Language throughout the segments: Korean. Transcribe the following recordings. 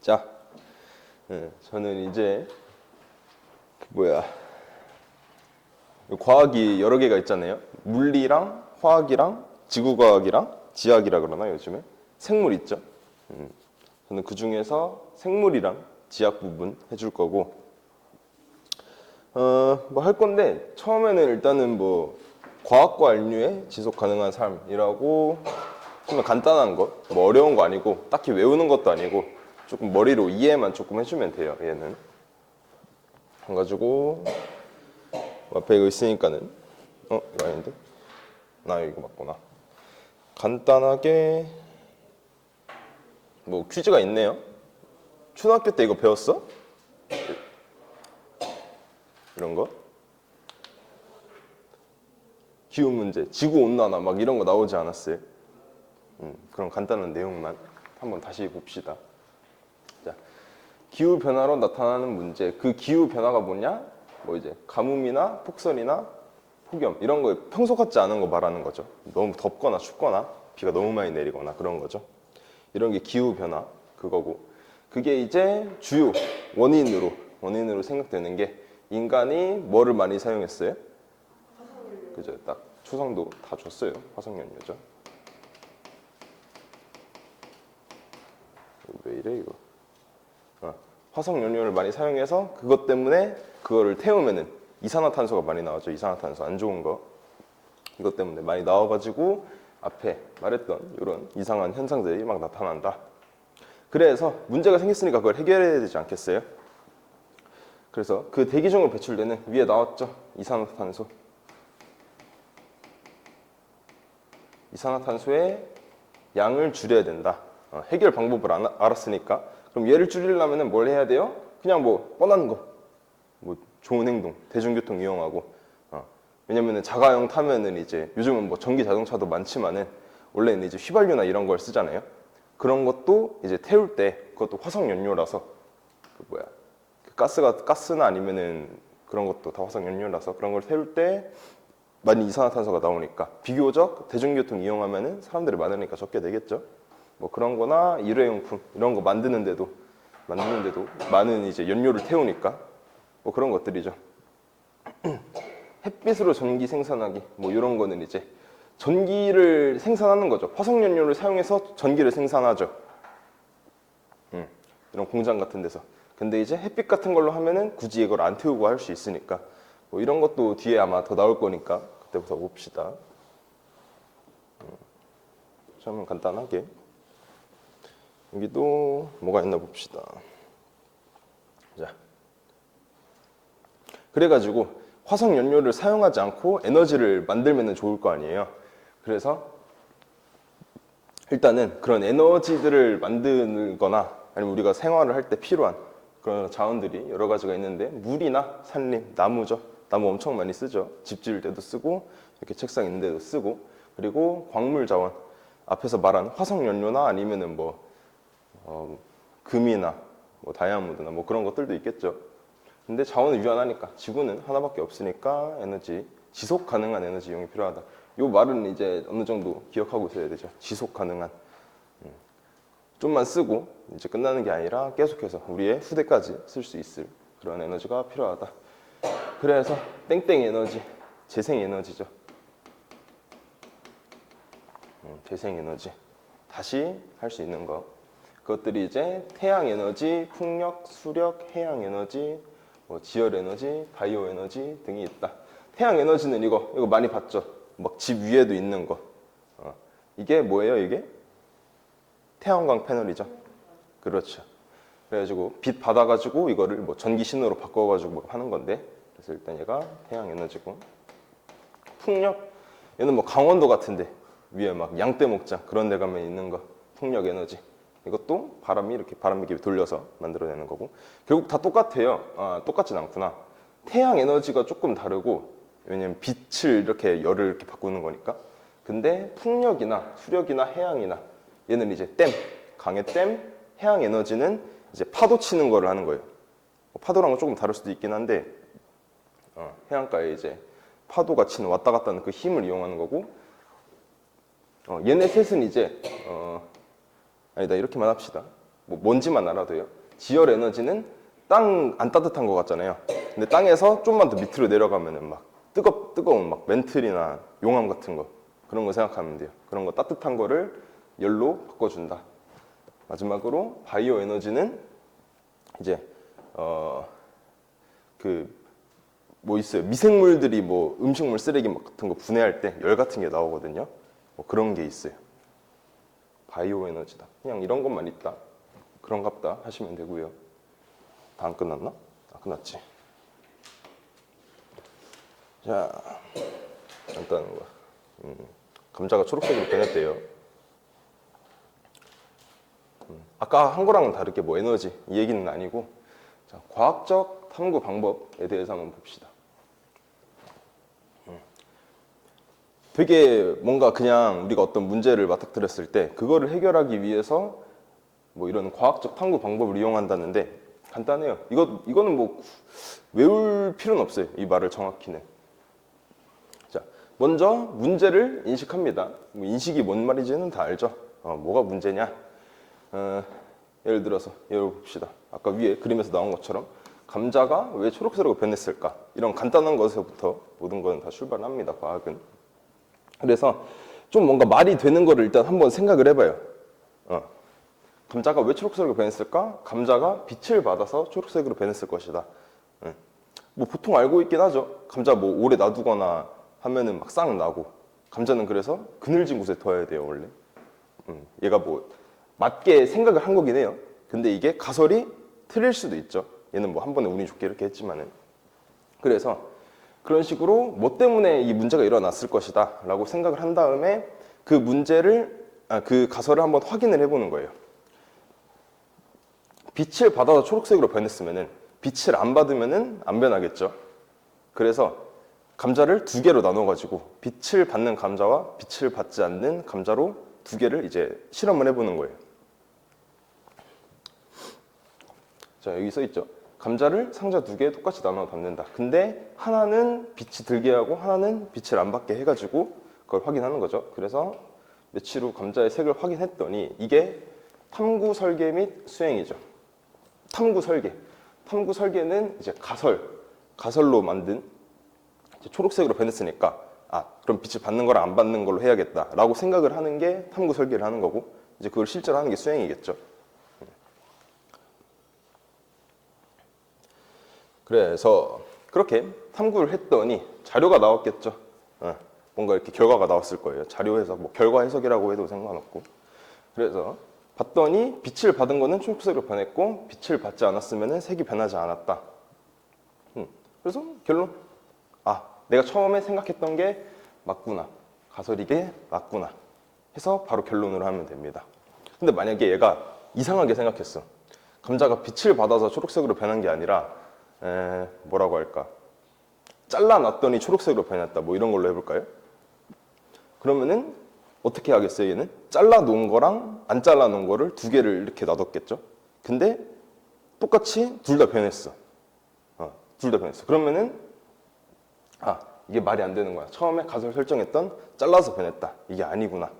자, 저는 이제 과학이 여러 개가 있잖아요. 물리랑 화학이랑 지구과학이랑 지학이라 그러나 요즘에 생물 있죠. 저는 그 중에서 생물이랑 지학 부분 해줄 거고, 뭐 할 건데 처음에는 일단은 뭐 과학과 인류의 지속 가능한 삶이라고 좀 간단한 거, 뭐 어려운 거 아니고 딱히 외우는 것도 아니고 조금 머리로 이해만 조금 해주면 돼요. 얘는 그래가지고 앞에 이거 있으니까는 이거 아닌데? 나 이거 맞구나. 간단하게 뭐 퀴즈가 있네요. 초등학교 때 이거 배웠어? 이런 거? 기후 문제, 지구 온난화 막 이런 거 나오지 않았어요? 그런 간단한 내용만 한번 다시 봅시다. 자, 기후 변화로 나타나는 문제. 그 기후 변화가 뭐냐? 뭐 이제 가뭄이나 폭설이나 폭염 이런 거 평소 같지 않은 거 말하는 거죠. 너무 덥거나 춥거나 비가 너무 많이 내리거나 그런 거죠. 이런 게 기후 변화 그거고, 그게 이제 주요 원인으로 생각되는 게 인간이 뭐를 많이 사용했어요? 그죠? 딱 초성도 다 줬어요. 화석연료죠. 왜 이래 이거? 화석연료를 많이 사용해서 그것 때문에 그거를 태우면은 이산화탄소가 많이 나오죠. 이산화탄소 안 좋은 거. 이것 때문에 많이 나와가지고 앞에 말했던 이런 이상한 현상들이 막 나타난다. 그래서 문제가 생겼으니까 그걸 해결해야 되지 않겠어요? 그래서 그 대기 중으로 배출되는 위에 나왔죠. 이산화탄소의 양을 줄여야 된다. 해결 방법을 알았으니까 그럼 얘를 줄이려면 뭘 해야 돼요? 그냥 뭐 뻔한 거, 뭐 좋은 행동, 대중교통 이용하고. 왜냐면은 자가용 타면은 이제 요즘은 뭐 전기 자동차도 많지만은 원래는 이제 휘발유나 이런 걸 쓰잖아요. 그런 것도 이제 태울 때 그것도 화석 연료라서 가스나 아니면은 그런 것도 다 화석 연료라서 그런 걸 태울 때 많이 이산화탄소가 나오니까 비교적 대중교통 이용하면은 사람들이 많으니까 적게 되겠죠. 뭐 그런 거나 일회용품 이런 거 만드는데도 많은 이제 연료를 태우니까 뭐 그런 것들이죠. 햇빛으로 전기 생산하기 뭐 이런 거는 이제 전기를 생산하는 거죠. 화석 연료를 사용해서 전기를 생산하죠. 이런 공장 같은 데서. 근데 이제 햇빛 같은 걸로 하면은 굳이 이걸 안 태우고 할 수 있으니까 뭐 이런 것도 뒤에 아마 더 나올 거니까 그때부터 봅시다. 처음엔 간단하게 여기도 뭐가 있나 봅시다. 자, 그래가지고 화석 연료를 사용하지 않고 에너지를 만들면 좋을 거 아니에요. 그래서 일단은 그런 에너지들을 만들거나 아니면 우리가 생활을 할 때 필요한 그런 자원들이 여러 가지가 있는데, 물이나 산림, 나무죠. 나무 엄청 많이 쓰죠. 집 지을 때도 쓰고 이렇게 책상 있는 데도 쓰고, 그리고 광물 자원, 앞에서 말한 화석 연료나 아니면은 금이나 뭐 다이아몬드나 뭐 그런 것들도 있겠죠. 근데 자원은 유한하니까, 지구는 하나밖에 없으니까 지속 가능한 에너지 이용이 필요하다. 이 말은 이제 어느 정도 기억하고 있어야 되죠. 지속 가능한. 좀만 쓰고 이제 끝나는 게 아니라 계속해서 우리의 후대까지 쓸 수 있을 그런 에너지가 필요하다. 그래서 땡땡 에너지, 재생 에너지죠. 재생 에너지. 다시 할 수 있는 거. 그것들이 이제 태양 에너지, 풍력, 수력, 해양 에너지, 뭐 지열 에너지, 바이오 에너지 등이 있다. 태양 에너지는 이거 많이 봤죠. 막 집 위에도 있는 거. 이게 뭐예요, 이게? 태양광 패널이죠. 그렇죠. 그래가지고 빛 받아가지고 이거를 뭐 전기 신호로 바꿔가지고 뭐 하는 건데, 그래서 일단 얘가 태양 에너지고, 풍력, 얘는 뭐 강원도 같은데 위에 막 양떼 목장 그런 데 가면 있는 거, 풍력 에너지. 이것도 바람이 돌려서 만들어내는 거고, 결국 다 똑같아요. 똑같진 않구나. 태양 에너지가 조금 다르고, 왜냐면 빛을 이렇게 열을 이렇게 바꾸는 거니까. 근데 풍력이나 수력이나 해양이나 얘는 이제 강의 댐, 해양 에너지는 이제 파도 치는 거를 하는 거예요. 파도랑은 조금 다를 수도 있긴 한데, 해안가에 이제 파도가 치는 왔다 갔다 하는 그 힘을 이용하는 거고, 얘네 셋은 이제 아니다, 이렇게만 합시다. 뭐 뭔지만 알아도요. 지열 에너지는 땅 안 따뜻한 것 같잖아요. 근데 땅에서 좀만 더 밑으로 내려가면은 막 뜨거운 막 멘틀이나 용암 같은 거 그런 거 생각하면 돼요. 그런 거 따뜻한 거를 열로 바꿔준다. 마지막으로 바이오 에너지는 이제 그 뭐 있어요. 미생물들이 뭐 음식물 쓰레기 같은 거 분해할 때 열 같은 게 나오거든요. 뭐 그런 게 있어요. 바이오 에너지다. 그냥 이런 것만 있다. 그런갑다 하시면 되고요. 다 안 끝났나? 아, 끝났지. 자, 간단한 거. 감자가 초록색으로 변했대요. 아까 한 거랑은 다르게 뭐 에너지 이 얘기는 아니고, 자, 과학적 탐구 방법에 대해서 한번 봅시다. 되게 뭔가 그냥 우리가 어떤 문제를 맞닥뜨렸을 때 그거를 해결하기 위해서 뭐 이런 과학적 탐구 방법을 이용한다는데 간단해요. 이거는 뭐 외울 필요는 없어요. 이 말을 정확히는. 자, 먼저 문제를 인식합니다. 뭐 인식이 뭔 말인지는 다 알죠. 뭐가 문제냐? 예를 들어서 봅시다. 아까 위에 그림에서 나온 것처럼 감자가 왜 초록색으로 변했을까? 이런 간단한 것에서부터 모든 건 다 출발합니다. 과학은. 그래서 좀 뭔가 말이 되는 거를 일단 한번 생각을 해봐요. 감자가 왜 초록색으로 변했을까? 감자가 빛을 받아서 초록색으로 변했을 것이다. 뭐 보통 알고 있긴 하죠. 감자 뭐 오래 놔두거나 하면은 막 싹 나고. 감자는 그래서 그늘진 곳에 둬야 돼요, 원래. 얘가 뭐 맞게 생각을 한 거긴 해요. 근데 이게 가설이 틀릴 수도 있죠. 얘는 뭐 한 번에 운이 좋게 이렇게 했지만은. 그래서 그런 식으로 뭐 때문에 이 문제가 일어났을 것이다 라고 생각을 한 다음에 그 그 가설을 한번 확인을 해보는 거예요. 빛을 받아서 초록색으로 변했으면은 빛을 안 받으면은 안 변하겠죠. 그래서 감자를 두 개로 나눠가지고 빛을 받는 감자와 빛을 받지 않는 감자로 두 개를 이제 실험을 해보는 거예요. 자, 여기 써 있죠. 감자를 상자 두 개에 똑같이 나눠 담는다. 근데 하나는 빛이 들게 하고 하나는 빛을 안 받게 해가지고 그걸 확인하는 거죠. 그래서 며칠 후 감자의 색을 확인했더니 이게 탐구 설계 및 수행이죠. 탐구 설계. 탐구 설계는 이제 가설로 만든 이제 초록색으로 변했으니까 그럼 빛을 받는 거랑 안 받는 걸로 해야겠다라고 생각을 하는 게 탐구 설계를 하는 거고 이제 그걸 실제로 하는 게 수행이겠죠. 그래서 그렇게 탐구를 했더니 자료가 나왔겠죠. 뭔가 이렇게 결과가 나왔을 거예요. 자료 해석, 뭐 결과 해석이라고 해도 상관없고. 그래서 봤더니 빛을 받은 거는 초록색으로 변했고 빛을 받지 않았으면 색이 변하지 않았다. 그래서 결론, 내가 처음에 생각했던 게 맞구나. 가설이게 맞구나. 해서 바로 결론으로 하면 됩니다. 근데 만약에 얘가 이상하게 생각했어. 감자가 빛을 받아서 초록색으로 변한 게 아니라 뭐라고 할까? 잘라놨더니 초록색으로 변했다. 뭐 이런 걸로 해볼까요? 그러면은 어떻게 하겠어요? 얘는 잘라놓은 거랑 안 잘라놓은 거를 두 개를 이렇게 놔뒀겠죠? 근데 똑같이 둘 다 변했어. 둘 다 변했어. 그러면은 이게 말이 안 되는 거야. 처음에 가설 설정했던 잘라서 변했다. 이게 아니구나.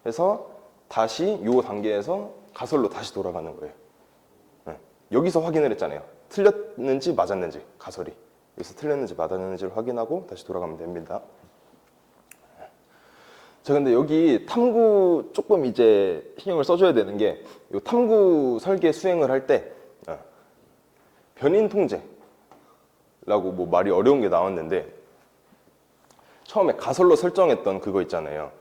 그래서 다시 요 단계에서 가설로 다시 돌아가는 거예요. 여기서 확인을 했잖아요. 틀렸는지 맞았는지 가설이. 여기서 틀렸는지 맞았는지를 확인하고 다시 돌아가면 됩니다. 자, 근데 여기 탐구 조금 이제 신경을 써줘야 되는 게 이 탐구 설계 수행을 할 때 변인 통제라고 뭐 말이 어려운 게 나왔는데 처음에 가설로 설정했던 그거 있잖아요.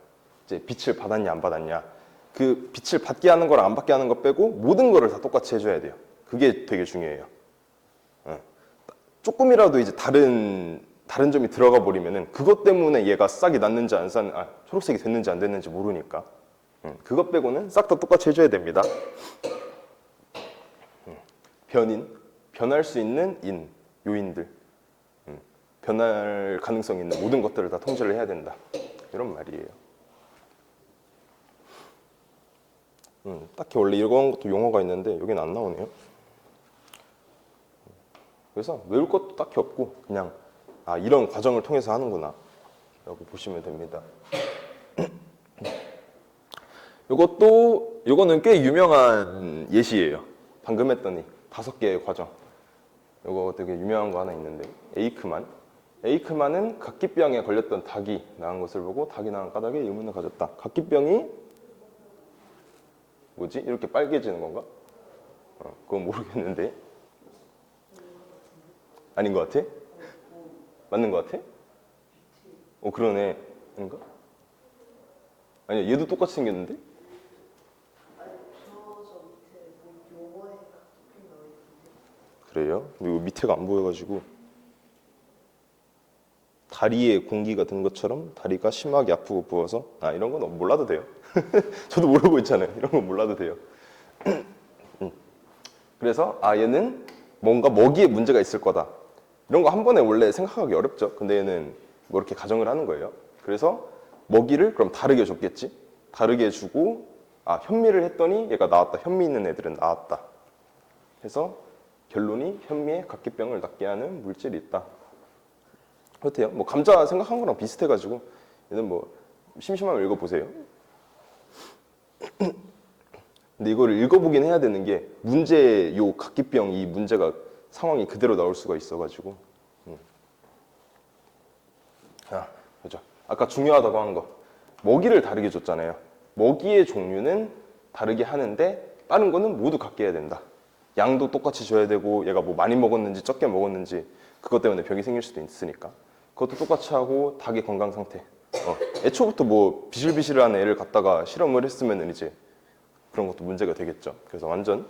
이제 빛을 받았냐 안 받았냐. 그 빛을 받게 하는 거랑 안 받게 하는 거 빼고 모든 거를 다 똑같이 해줘야 돼요. 그게 되게 중요해요. 조금이라도 이제 다른 점이 들어가 버리면은 그것 때문에 얘가 싹이 났는지 초록색이 됐는지 안 됐는지 모르니까 그것 빼고는 싹 다 똑같이 해줘야 됩니다. 변할 수 있는 요인들, 변할 가능성이 있는 모든 것들을 다 통제를 해야 된다. 이런 말이에요. 딱히 원래 이런 것도 용어가 있는데 여기는 안 나오네요. 그래서 외울 것도 딱히 없고 그냥 이런 과정을 통해서 하는구나 라고 보시면 됩니다. 이것도 이거는 꽤 유명한 예시예요. 방금 했더니 5개의 과정. 이거 되게 유명한 거 하나 있는데 에이크만. 에이크만은 각기병에 걸렸던 닭이 낳은 것을 보고 닭이 낳은 까닭에 의문을 가졌다. 각기병이 뭐지? 이렇게 빨개지는 건가? 그건 모르겠는데. 아닌 것 같아? 맞는 것 같아? 그러네. 아닌가? 아니야, 얘도 똑같이 생겼는데? 그래요? 그리고 밑에가 안 보여가지고 다리에 공기가 든 것처럼 다리가 심하게 아프고 부어서 이런 건 몰라도 돼요. 저도 모르고 있잖아요. 이런 건 몰라도 돼요. 그래서 얘는 뭔가 먹이에 문제가 있을 거다. 이런 거 한 번에 원래 생각하기 어렵죠. 근데 얘는 뭐 이렇게 가정을 하는 거예요. 그래서 먹이를 그럼 다르게 줬겠지. 다르게 주고 현미를 했더니 얘가 나왔다. 현미 있는 애들은 나왔다. 해서 결론이 현미에 각기병을 낫게 하는 물질이 있다. 그렇대요. 뭐 감자 생각한 거랑 비슷해가지고 얘는 뭐 심심하면 읽어보세요. 근데 이거를 읽어보긴 해야 되는 게 문제 요 각기병 이 문제가 상황이 그대로 나올 수가 있어가지고 그죠. 아까 중요하다고 한 거 먹이를 다르게 줬잖아요. 먹이의 종류는 다르게 하는데 다른 거는 모두 같게 해야 된다. 양도 똑같이 줘야 되고 얘가 뭐 많이 먹었는지 적게 먹었는지 그것 때문에 병이 생길 수도 있으니까 그것도 똑같이 하고 닭의 건강 상태 애초부터 뭐 비실비실한 애를 갖다가 실험을 했으면 이제 그런 것도 문제가 되겠죠. 그래서 완전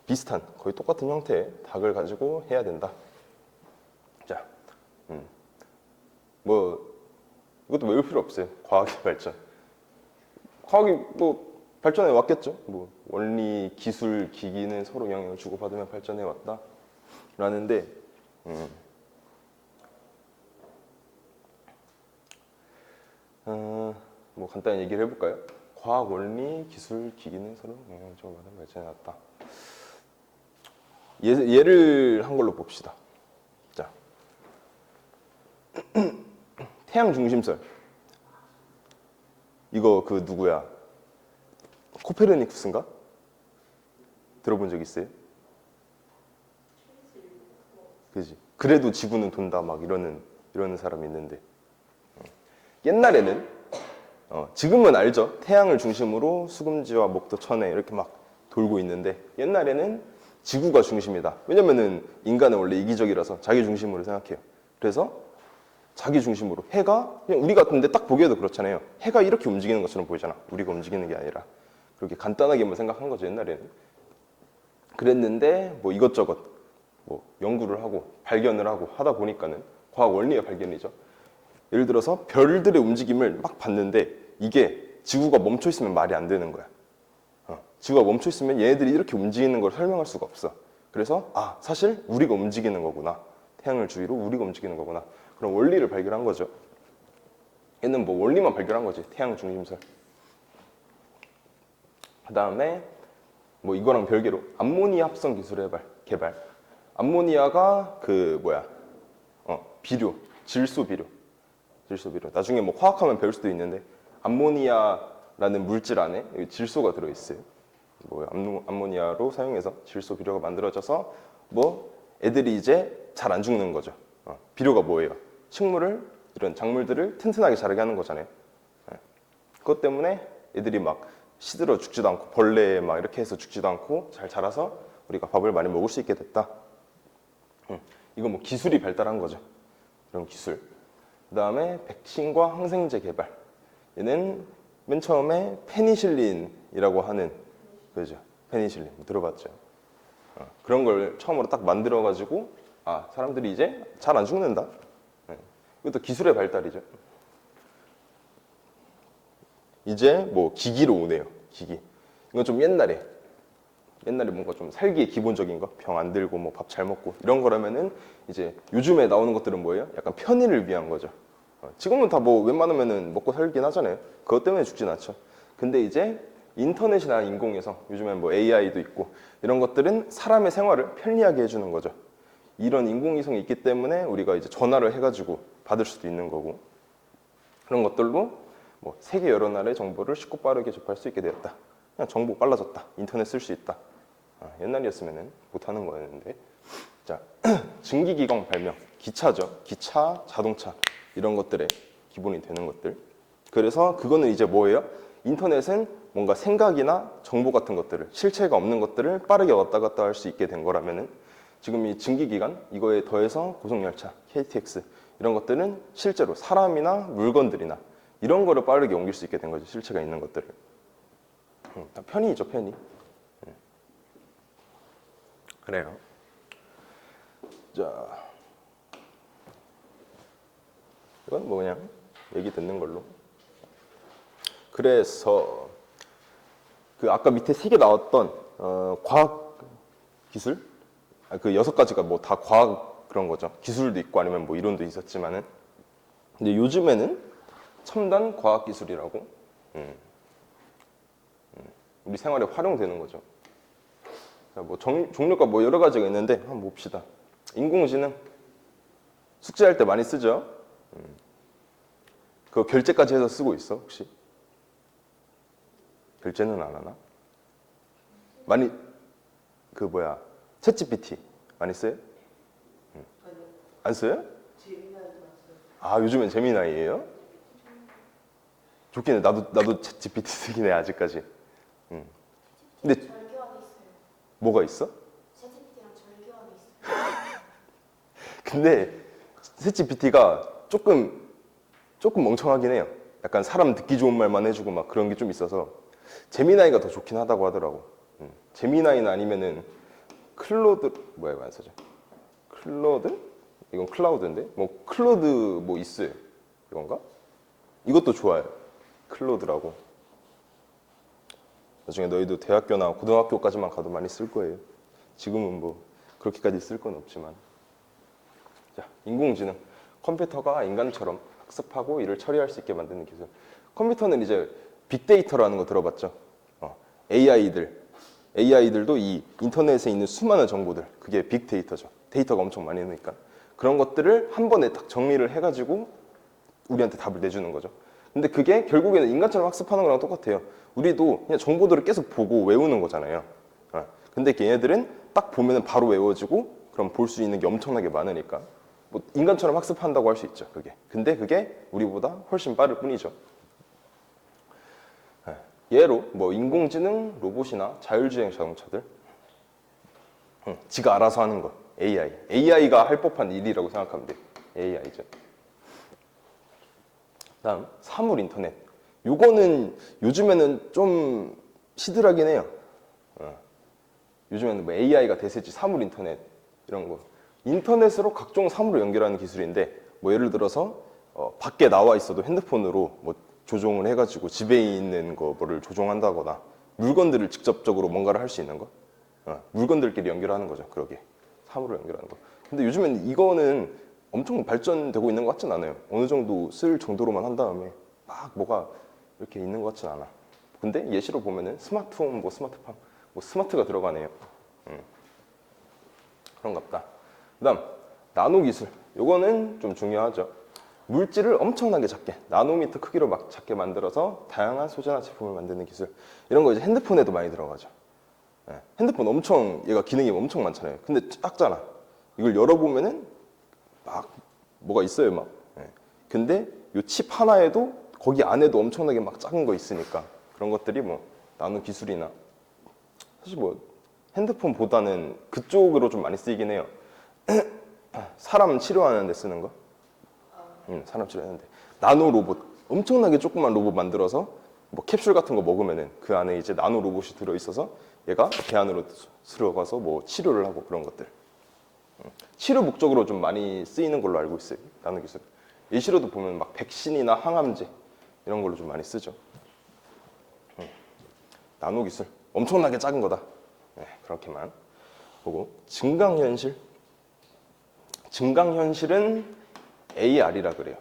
비슷한 거의 똑같은 형태의 닭을 가지고 해야 된다. 자, 뭐 이것도 외울 필요 없어요. 과학의 발전. 과학이 뭐 발전해 왔겠죠. 뭐 원리, 기술, 기기는 서로 영향을 주고받으며 발전해 왔다. 라는데 뭐 간단히 얘기를 해볼까요? 과학, 원리, 기술, 기기는 서로 영향을 주고받으며 발전해 왔다. 예를 한 걸로 봅시다. 자, 태양 중심설. 이거 그 누구야? 코페르니쿠스인가? 들어본 적 있어요? 그지? 그래도 지구는 돈다 막 이러는 사람이 있는데 옛날에는 지금은 알죠? 태양을 중심으로 수금지와 목도 천해 이렇게 막 돌고 있는데 옛날에는 지구가 중심이다. 왜냐면은 인간은 원래 이기적이라서 자기 중심으로 생각해요. 그래서 자기 중심으로 해가 그냥 우리가 근데 딱 보기에도 그렇잖아요. 해가 이렇게 움직이는 것처럼 보이잖아. 우리가 움직이는 게 아니라 그렇게 간단하게만 생각한 거죠. 옛날에는 그랬는데 뭐 이것저것 뭐 연구를 하고 발견을 하고 하다 보니까는 과학 원리의 발견이죠. 예를 들어서 별들의 움직임을 막 봤는데 이게 지구가 멈춰 있으면 말이 안 되는 거야. 지구가 멈춰 있으면 얘네들이 이렇게 움직이는 걸 설명할 수가 없어. 그래서 사실 우리가 움직이는 거구나. 태양을 주위로 우리가 움직이는 거구나. 그런 원리를 발견한 거죠. 얘는 뭐 원리만 발견한 거지. 태양 중심설. 그 다음에 뭐 이거랑 별개로 암모니아 합성 기술의 개발. 암모니아가 비료, 질소 비료. 나중에 뭐 화학하면 배울 수도 있는데 암모니아라는 물질 안에 질소가 들어있어요. 뭐 암모니아로 사용해서 질소 비료가 만들어져서 뭐 애들이 이제 잘 안 죽는 거죠. 비료가 뭐예요? 식물을 이런 작물들을 튼튼하게 자라게 하는 거잖아요. 그것 때문에 애들이 막 시들어 죽지도 않고 벌레 막 이렇게 해서 죽지도 않고 잘 자라서 우리가 밥을 많이 먹을 수 있게 됐다. 이거 뭐 기술이 발달한 거죠. 이런 기술. 그 다음에 백신과 항생제 개발. 얘는 맨 처음에 페니실린이라고 하는 그죠? 페니실린 들어봤죠? 그런 걸 처음으로 딱 만들어가지고 사람들이 이제 잘 안 죽는다. 이것도 기술의 발달이죠. 이제 뭐 기기로 오네요. 기기. 이건 좀 옛날에 뭔가 좀 살기에 기본적인 거, 병 안 들고 뭐 밥 잘 먹고 이런 거라면은 이제 요즘에 나오는 것들은 뭐예요? 약간 편의를 위한 거죠. 지금은 다 뭐 웬만하면은 먹고 살긴 하잖아요. 그것 때문에 죽진 않죠. 근데 이제 인터넷이나 인공위성, 요즘엔 뭐 AI도 있고 이런 것들은 사람의 생활을 편리하게 해주는 거죠. 이런 인공위성이 있기 때문에 우리가 이제 전화를 해가지고 받을 수도 있는 거고 그런 것들로 뭐 세계 여러 나라의 정보를 쉽고 빠르게 접할 수 있게 되었다. 그냥 정보 빨라졌다. 인터넷 쓸 수 있다. 옛날이었으면 못하는 거였는데. 자, 증기기관 발명. 기차죠. 기차, 자동차 이런 것들의 기본이 되는 것들. 그래서 그거는 이제 뭐예요? 인터넷은 뭔가 생각이나 정보 같은 것들을, 실체가 없는 것들을 빠르게 왔다 갔다 할 수 있게 된 거라면은 지금 이 증기기관 이거에 더해서 고속열차, KTX 이런 것들은 실제로 사람이나 물건들이나 이런 거를 빠르게 옮길 수 있게 된 거죠. 실체가 있는 것들을. 편의죠, 편의. 그래요. 자, 이건 뭐 그냥 얘기 듣는 걸로. 그래서 그 아까 밑에 3개 나왔던 과학 기술, 그 6가지가 뭐 다 과학 그런 거죠. 기술도 있고 아니면 뭐 이론도 있었지만은, 근데 요즘에는 첨단 과학 기술이라고 우리 생활에 활용되는 거죠. 자, 뭐 종류가 뭐 여러 가지가 있는데 한번 봅시다. 인공지능 숙제할 때 많이 쓰죠. 그거 결제까지 해서 쓰고 있어 혹시? 결제는 안 하나? 많이 그 뭐야 챗GPT 많이 써요? 안 써요? 아 요즘엔 제미나이예요? 좋긴 해. 나도 챗GPT 쓰긴 해 아직까지. 근데 절교안에 있어요. 뭐가 있어? 챗GPT랑 절교안에 있어요. 근데 챗GPT가 조금 멍청하긴 해요. 약간 사람 듣기 좋은 말만 해주고 막 그런 게 좀 있어서 제미나이가 더 좋긴 하다고 하더라고. 제미나이는 아니면은 클로드 뭐야 이거 안 써져? 클로드? 이건 클라우드인데 뭐 클로드 뭐 있어요. 이건가? 이것도 좋아요. 클로드라고. 나중에 너희도 대학교나 고등학교까지만 가도 많이 쓸 거예요. 지금은 뭐 그렇게까지 쓸 건 없지만. 자, 인공지능. 컴퓨터가 인간처럼 학습하고 일을 처리할 수 있게 만드는 기술. 컴퓨터는 이제 빅데이터라는 거 들어봤죠? AI들도 이 인터넷에 있는 수많은 정보들, 그게 빅데이터죠. 데이터가 엄청 많이 되니까. 그런 것들을 한 번에 딱 정리를 해가지고 우리한테 답을 내주는 거죠. 근데 그게 결국에는 인간처럼 학습하는 거랑 똑같아요. 우리도 그냥 정보들을 계속 보고 외우는 거잖아요. 근데 걔네들은 딱 보면 바로 외워지고 그럼 볼 수 있는 게 엄청나게 많으니까 뭐 인간처럼 학습한다고 할 수 있죠. 그게. 근데 그게 우리보다 훨씬 빠를 뿐이죠. 예로 뭐 인공지능, 로봇이나 자율주행 자동차들, 지가 알아서 하는 거, AI가 할 법한 일이라고 생각하면 돼. AI죠. 다음 사물 인터넷. 요거는 요즘에는 좀 시들하긴 해요. 요즘에는 뭐 AI가 대세지. 사물 인터넷 이런 거. 인터넷으로 각종 사물을 연결하는 기술인데 뭐 예를 들어서 밖에 나와 있어도 핸드폰으로 뭐 조종을 해가지고 집에 있는 거를 조종한다거나 물건들을 직접적으로 뭔가를 할 수 있는 거. 물건들끼리 연결하는 거죠. 그러게 사물을 연결하는 거. 근데 요즘엔 이거는 엄청 발전되고 있는 것 같진 않아요. 어느 정도 쓸 정도로만 한 다음에 막 뭐가 이렇게 있는 것 같진 않아. 근데 예시로 보면은 스마트홈, 뭐 스마트팜, 뭐 스마트가 들어가네요. 그런갑다. 그다음 나노 기술. 요거는 좀 중요하죠. 물질을 엄청나게 작게, 나노미터 크기로 막 작게 만들어서 다양한 소재나 제품을 만드는 기술. 이런 거 이제 핸드폰에도 많이 들어가죠. 핸드폰 엄청 얘가 기능이 엄청 많잖아요. 근데 작잖아. 이걸 열어보면은 막 뭐가 있어요, 막. 근데 이 칩 하나에도 거기 안에도 엄청나게 막 작은 거 있으니까 그런 것들이 뭐 나노 기술이나 사실 뭐 핸드폰보다는 그쪽으로 좀 많이 쓰이긴 해요. 사람 치료하는 데 쓰는 거. 사람 치료하는데 나노 로봇 엄청나게 조그만 로봇 만들어서 뭐 캡슐 같은 거 먹으면은 그 안에 이제 나노 로봇이 들어 있어서 얘가 배 안으로 들어가서 뭐 치료를 하고 그런 것들. 치료 목적으로 좀 많이 쓰이는 걸로 알고 있어요. 나노 기술. 예시로도 보면 막 백신이나 항암제 이런 걸로 좀 많이 쓰죠. 나노 기술 엄청나게 작은 거다. 그렇게만 보고 증강현실. 증강현실은 AR이라 그래요.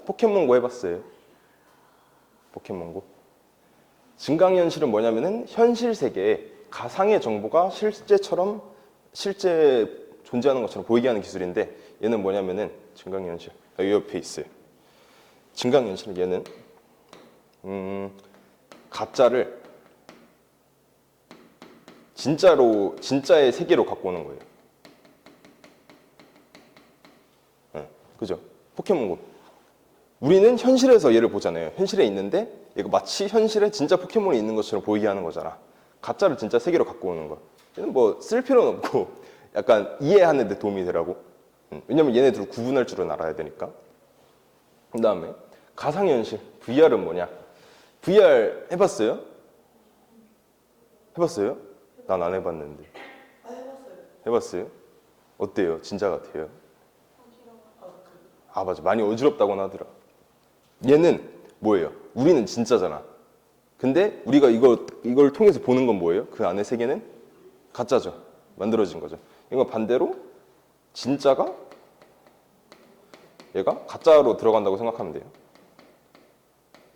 포켓몬고 해봤어요? 포켓몬고. 증강현실은 뭐냐면은 현실 세계에 가상의 정보가 실제 존재하는 것처럼 보이게 하는 기술인데 얘는 뭐냐면은 증강현실. 여기 옆에 있어요. 증강현실은 얘는 가짜를 진짜의 세계로 갖고 오는 거예요. 네, 그죠? 포켓몬고. 우리는 현실에서 얘를 보잖아요. 현실에 있는데 얘가 마치 현실에 진짜 포켓몬이 있는 것처럼 보이게 하는 거잖아. 가짜를 진짜 세계로 갖고 오는 거. 얘는 뭐 쓸 필요는 없고 약간 이해하는 데 도움이 되라고. 왜냐면 얘네들을 구분할 줄은 알아야 되니까. 그 다음에 가상현실, VR은 뭐냐? VR 해봤어요? 해봤어요? 난 안 해봤는데. 아, 해봤어요. 해봤어요? 어때요? 진짜 같아요? 아 맞아, 많이 어지럽다고는 하더라. 얘는 뭐예요? 우리는 진짜잖아. 근데 우리가 이걸 통해서 보는 건 뭐예요? 그 안의 세계는 가짜죠. 만들어진 거죠. 이거 반대로 진짜가 얘가 가짜로 들어간다고 생각하면 돼요.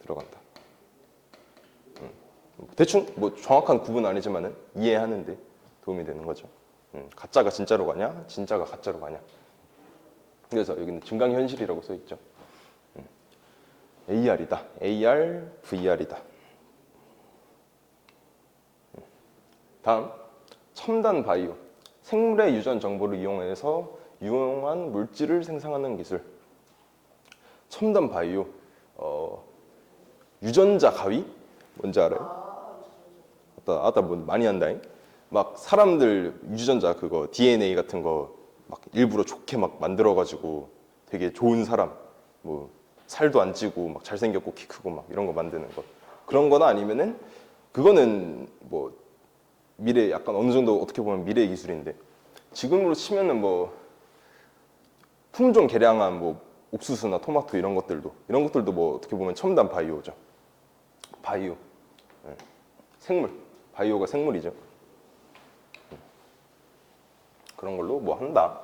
들어간다. 대충 뭐 정확한 구분은 아니지만은 이해하는데 도움이 되는 거죠. 가짜가 진짜로 가냐, 진짜가 가짜로 가냐. 그래서 여기는 증강현실이라고 써 있죠. AR이다. AR, VR이다. 다음, 첨단 바이오. 생물의 유전 정보를 이용해서 유용한 물질을 생산하는 기술. 첨단 바이오. 유전자 가위? 뭔지 알아요? 아따 뭐 많이 한다잉. 막 사람들 유전자 그거 DNA 같은 거 막 일부러 좋게 막 만들어가지고 되게 좋은 사람, 뭐 살도 안 찌고 막 잘생겼고 키 크고 막 이런 거 만드는 거. 그런 거나 아니면은 그거는 뭐 미래 약간 어느 정도 어떻게 보면 미래 기술인데 지금으로 치면은 뭐 품종 개량한 뭐 옥수수나 토마토 이런 것들도 뭐 어떻게 보면 첨단 바이오죠. 바이오. 네. 생물. 바이오가 생물이죠. 그런 걸로 뭐 한다.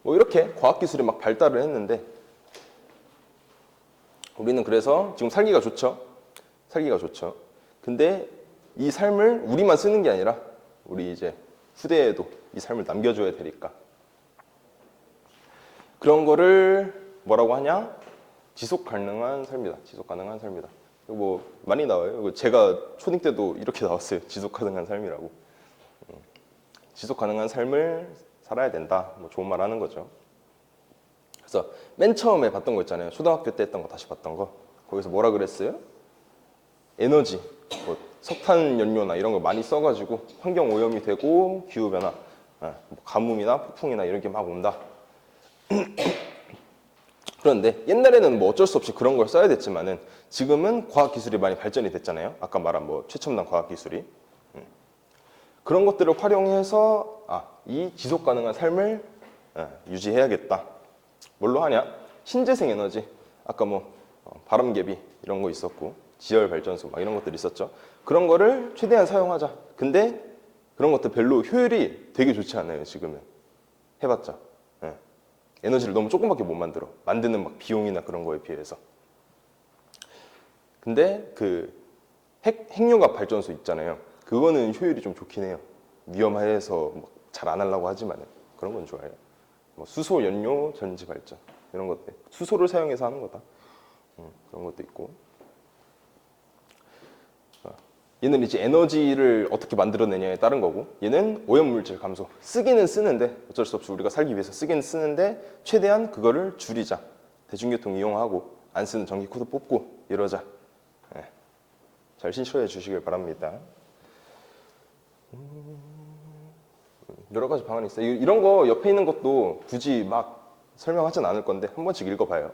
뭐 이렇게 과학기술이 막 발달을 했는데 우리는 그래서 지금 살기가 좋죠. 살기가 좋죠. 근데 이 삶을 우리만 쓰는 게 아니라 우리 이제 후대에도 이 삶을 남겨줘야 되니까 그런 거를 뭐라고 하냐? 지속 가능한 삶이다. 지속 가능한 삶이다. 이거 뭐 많이 나와요. 이거 제가 초딩 때도 이렇게 나왔어요. 지속 가능한 삶이라고. 지속 가능한 삶을 살아야 된다. 뭐 좋은 말 하는 거죠. 그래서 맨 처음에 봤던 거 있잖아요. 초등학교 때 했던 거 다시 봤던 거. 거기서 뭐라 그랬어요? 에너지, 뭐 석탄 연료나 이런 거 많이 써가지고 환경 오염이 되고 기후 변화, 뭐 가뭄이나 폭풍이나 이런 게 막 온다. 그런데 옛날에는 뭐 어쩔 수 없이 그런 걸 써야 됐지만은 지금은 과학 기술이 많이 발전이 됐잖아요. 아까 말한 뭐 최첨단 과학 기술이 그런 것들을 활용해서 이 지속 가능한 삶을 유지해야겠다. 뭘로 하냐? 신재생 에너지. 아까 뭐 바람개비 이런 거 있었고 지열 발전소 막 이런 것들 있었죠. 그런 거를 최대한 사용하자. 근데 그런 것들 별로 효율이 되게 좋지 않아요. 지금은 해봤자. 에너지를 너무 조금밖에 못 만들어. 만드는 막 비용이나 그런 거에 비해서. 근데 그 핵융합 발전소 있잖아요. 그거는 효율이 좀 좋긴 해요. 위험해서 잘 안 하려고 하지만은 그런 건 좋아요. 뭐 수소 연료 전지 발전 이런 것들 수소를 사용해서 하는 거다. 그런 것도 있고. 얘는 이제 에너지를 어떻게 만들어내냐에 따른 거고 얘는 오염물질 감소. 쓰기는 쓰는데 어쩔 수 없이 우리가 살기 위해서 쓰기는 쓰는데 최대한 그거를 줄이자. 대중교통 이용하고 안 쓰는 전기 코드 뽑고 이러자. 잘 신청해 주시길 바랍니다. 여러 가지 방안이 있어요. 이런 거 옆에 있는 것도 굳이 막 설명하진 않을 건데 한 번씩 읽어봐요.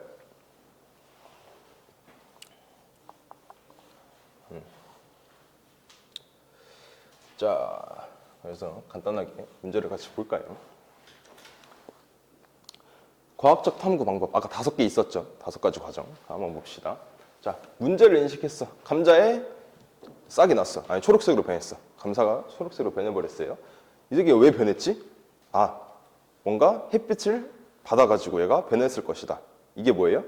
자, 그래서 간단하게 문제를 같이 볼까요? 과학적 탐구 방법. 아까 5개 있었죠? 5가지 과정. 한번 봅시다. 자, 문제를 인식했어. 감자에 싹이 났어. 아니, 초록색으로 변했어. 감자가 초록색으로 변해버렸어요. 이게 왜 변했지? 뭔가 햇빛을 받아가지고 얘가 변했을 것이다. 이게 뭐예요?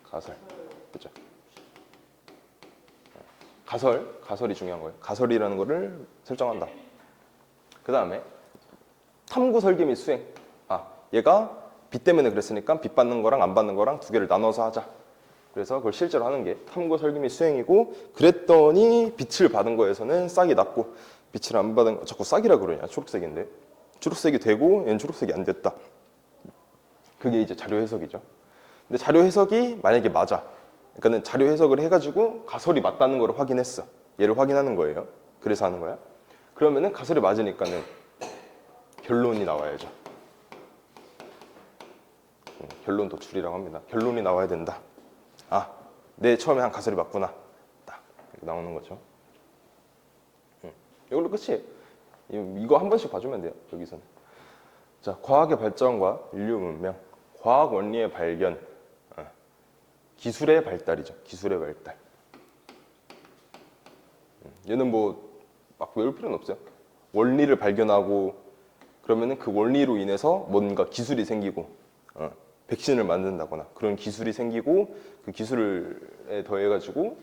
가설. 그죠? 가설이 중요한 거예요. 가설이라는 거를 설정한다. 그 다음에 탐구 설계 및 수행. 얘가 빛 때문에 그랬으니까 빛 받는 거랑 안 받는 거랑 두 개를 나눠서 하자. 그래서 그걸 실제로 하는 게 탐구, 설계 및 수행이고, 그랬더니 빛을 받은 거에서는 싹이 났고 빛을 안 받은 거 자꾸 싹이라 그러냐. 초록색인데 초록색이 되고 얘는 초록색이 안 됐다. 그게 이제 자료 해석이죠. 근데 자료 해석이 만약에 맞아. 그러니까는 자료 해석을 해가지고 가설이 맞다는 걸 확인했어. 얘를 확인하는 거예요. 그래서 하는 거야. 그러면은 가설이 맞으니까는 결론이 나와야죠. 결론 도출이라고 합니다. 결론이 나와야 된다. 아, 내 처음에 한 가설이 맞구나. 딱 이렇게 나오는 거죠. 이걸로 끝이에요. 이거 한 번씩 봐주면 돼요. 여기서는. 자, 과학의 발전과 인류 문명, 과학 원리의 발견, 기술의 발달이죠. 기술의 발달. 얘는 뭐 막 외울 필요는 없어요. 원리를 발견하고 그러면은 그 원리로 인해서 뭔가 기술이 생기고 백신을 만든다거나 그런 기술이 생기고 그 기술에 더해가지고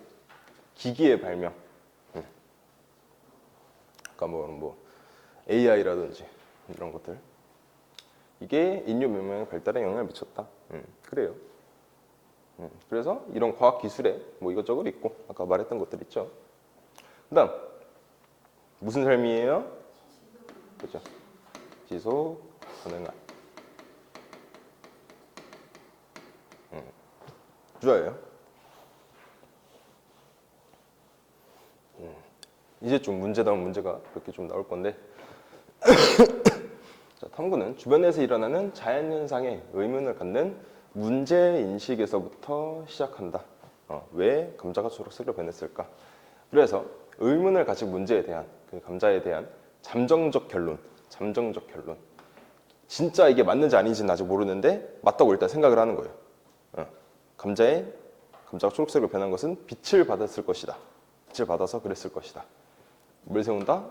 기기의 발명. 그러니까 뭐 AI라든지 이런 것들. 이게 인류 문명의 발달에 영향을 미쳤다. 그래요. 그래서 이런 과학 기술에 뭐 이것저것 있고 아까 말했던 것들 있죠. 그다음 무슨 삶이에요? 그렇죠. 지속 가능한. 주어예요. 이제 좀 문제다운 문제가 그렇게 좀 나올 건데. 자, 탐구는 주변에서 일어나는 자연현상에 의문을 갖는 문제인식에서부터 시작한다. 왜 감자가 초록색으로 변했을까? 그래서 의문을 가진 문제에 대한, 그 감자에 대한 잠정적 결론. 진짜 이게 맞는지 아닌지는 아직 모르는데 맞다고 일단 생각을 하는 거예요. 감자가 초록색으로 변한 것은 빛을 받았을 것이다. 빛을 받아서 그랬을 것이다. 뭘 세운다?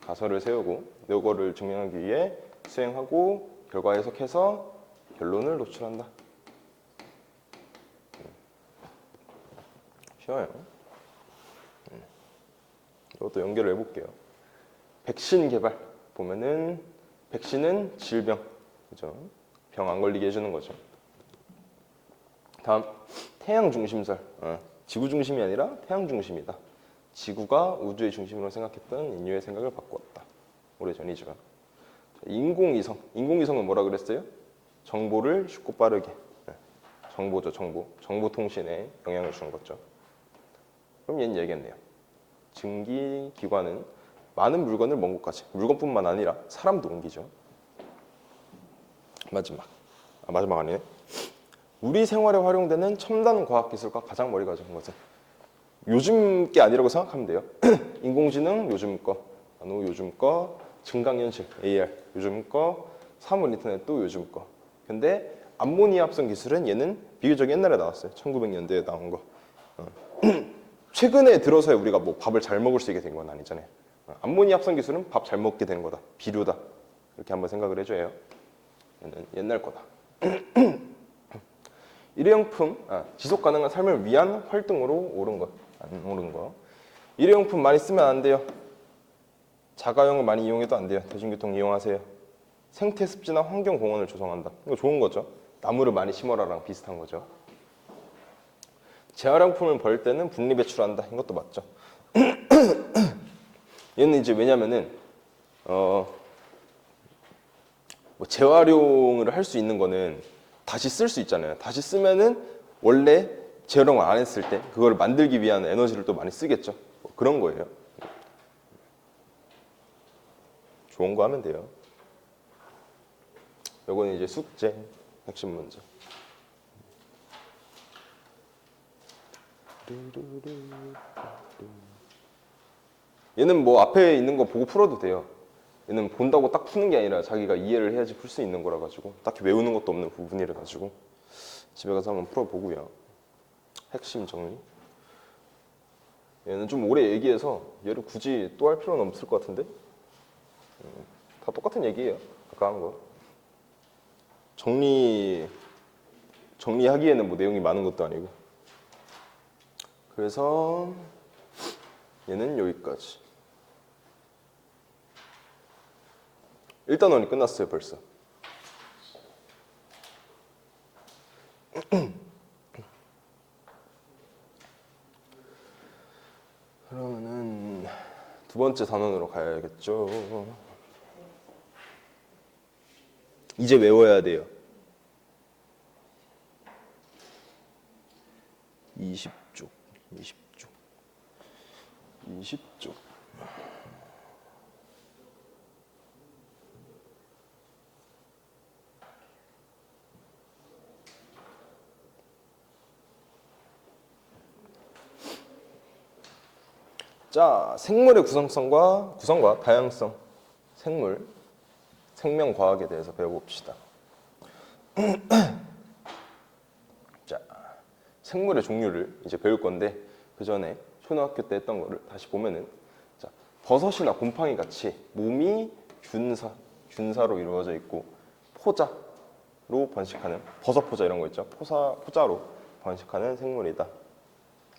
가설을 세우고 이거를 증명하기 위해 수행하고 결과 해석해서 결론을 도출한다. 쉬워요. 이것도 연결을 해볼게요. 백신 개발 보면은 백신은 질병, 그죠? 병 안 걸리게 해주는 거죠. 다음 태양 중심설. 지구 중심이 아니라 태양 중심이다. 지구가 우주의 중심으로 생각했던 인류의 생각을 바꾸었다. 오래전이지만. 인공위성. 인공위성은 뭐라 그랬어요? 정보를 쉽고 빠르게. 정보죠, 정보. 정보 통신에 영향을 주는 거죠. 그럼 얘는 얘기했네요. 증기기관은 많은 물건을 먼 곳까지, 물건뿐만 아니라 사람도 옮기죠. 마지막 아니네. 우리 생활에 활용되는 첨단 과학기술과 가장 머리가 좋은 것은 요즘 게 아니라고 생각하면 돼요. 인공지능 요즘 거, 나노 요즘 거, 증강현실 AR 요즘 거, 사물 인터넷도 요즘 거. 근데 암모니아 합성 기술은 얘는 비교적 옛날에 나왔어요. 1900년대에 나온 거. 최근에 들어서야 우리가 뭐 밥을 잘 먹을 수 있게 된 건 아니잖아요. 암모니아 합성 기술은 밥 잘 먹게 되는 거다. 비료다. 이렇게 한번 생각을 해줘요. 얘는 옛날 거다. 일회용품, 지속 가능한 삶을 위한 활동으로 옳은 것, 안 옳은 거. 일회용품 많이 쓰면 안 돼요. 자가용을 많이 이용해도 안 돼요. 대중교통 이용하세요. 생태 습지나 환경 공원을 조성한다. 이거 좋은 거죠. 나무를 많이 심어라랑 비슷한 거죠. 재활용품을 버릴 때는 분리 배출한다. 이것도 맞죠. 얘는 이제 왜냐면은 뭐 재활용을 할 수 있는 거는 다시 쓸 수 있잖아요. 다시 쓰면은 원래 재활용을 안 했을 때 그걸 만들기 위한 에너지를 또 많이 쓰겠죠. 뭐 그런 거예요. 좋은 거 하면 돼요. 요거는 이제 숙제 핵심 문제. 얘는 뭐 앞에 있는 거 보고 풀어도 돼요. 얘는 본다고 딱 푸는 게 아니라 자기가 이해를 해야지 풀 수 있는 거라 가지고 딱히 외우는 것도 없는 부분이라 가지고 집에 가서 한번 풀어보고요. 핵심 정리. 얘는 좀 오래 얘기해서 얘를 굳이 또 할 필요는 없을 것 같은데 다 똑같은 얘기예요. 아까 한 거. 정리하기에는 뭐 내용이 많은 것도 아니고. 그래서 얘는 여기까지. 1단원이 끝났어요 벌써. 그러면은 두 번째 단원으로 가야겠죠. 이제 외워야 돼요. 20쪽, 20쪽, 20쪽. 자, 생물의 구성과 다양성, 생명과학에 대해서 배워봅시다. 자, 생물의 종류를 이제 배울 건데 그 전에 초등학교 때 했던 거를 다시 보면은, 자, 버섯이나 곰팡이 같이 몸이 균사로 이루어져 있고 포자로 번식하는, 버섯 포자 이런 거 있죠. 포자로 번식하는 생물이다.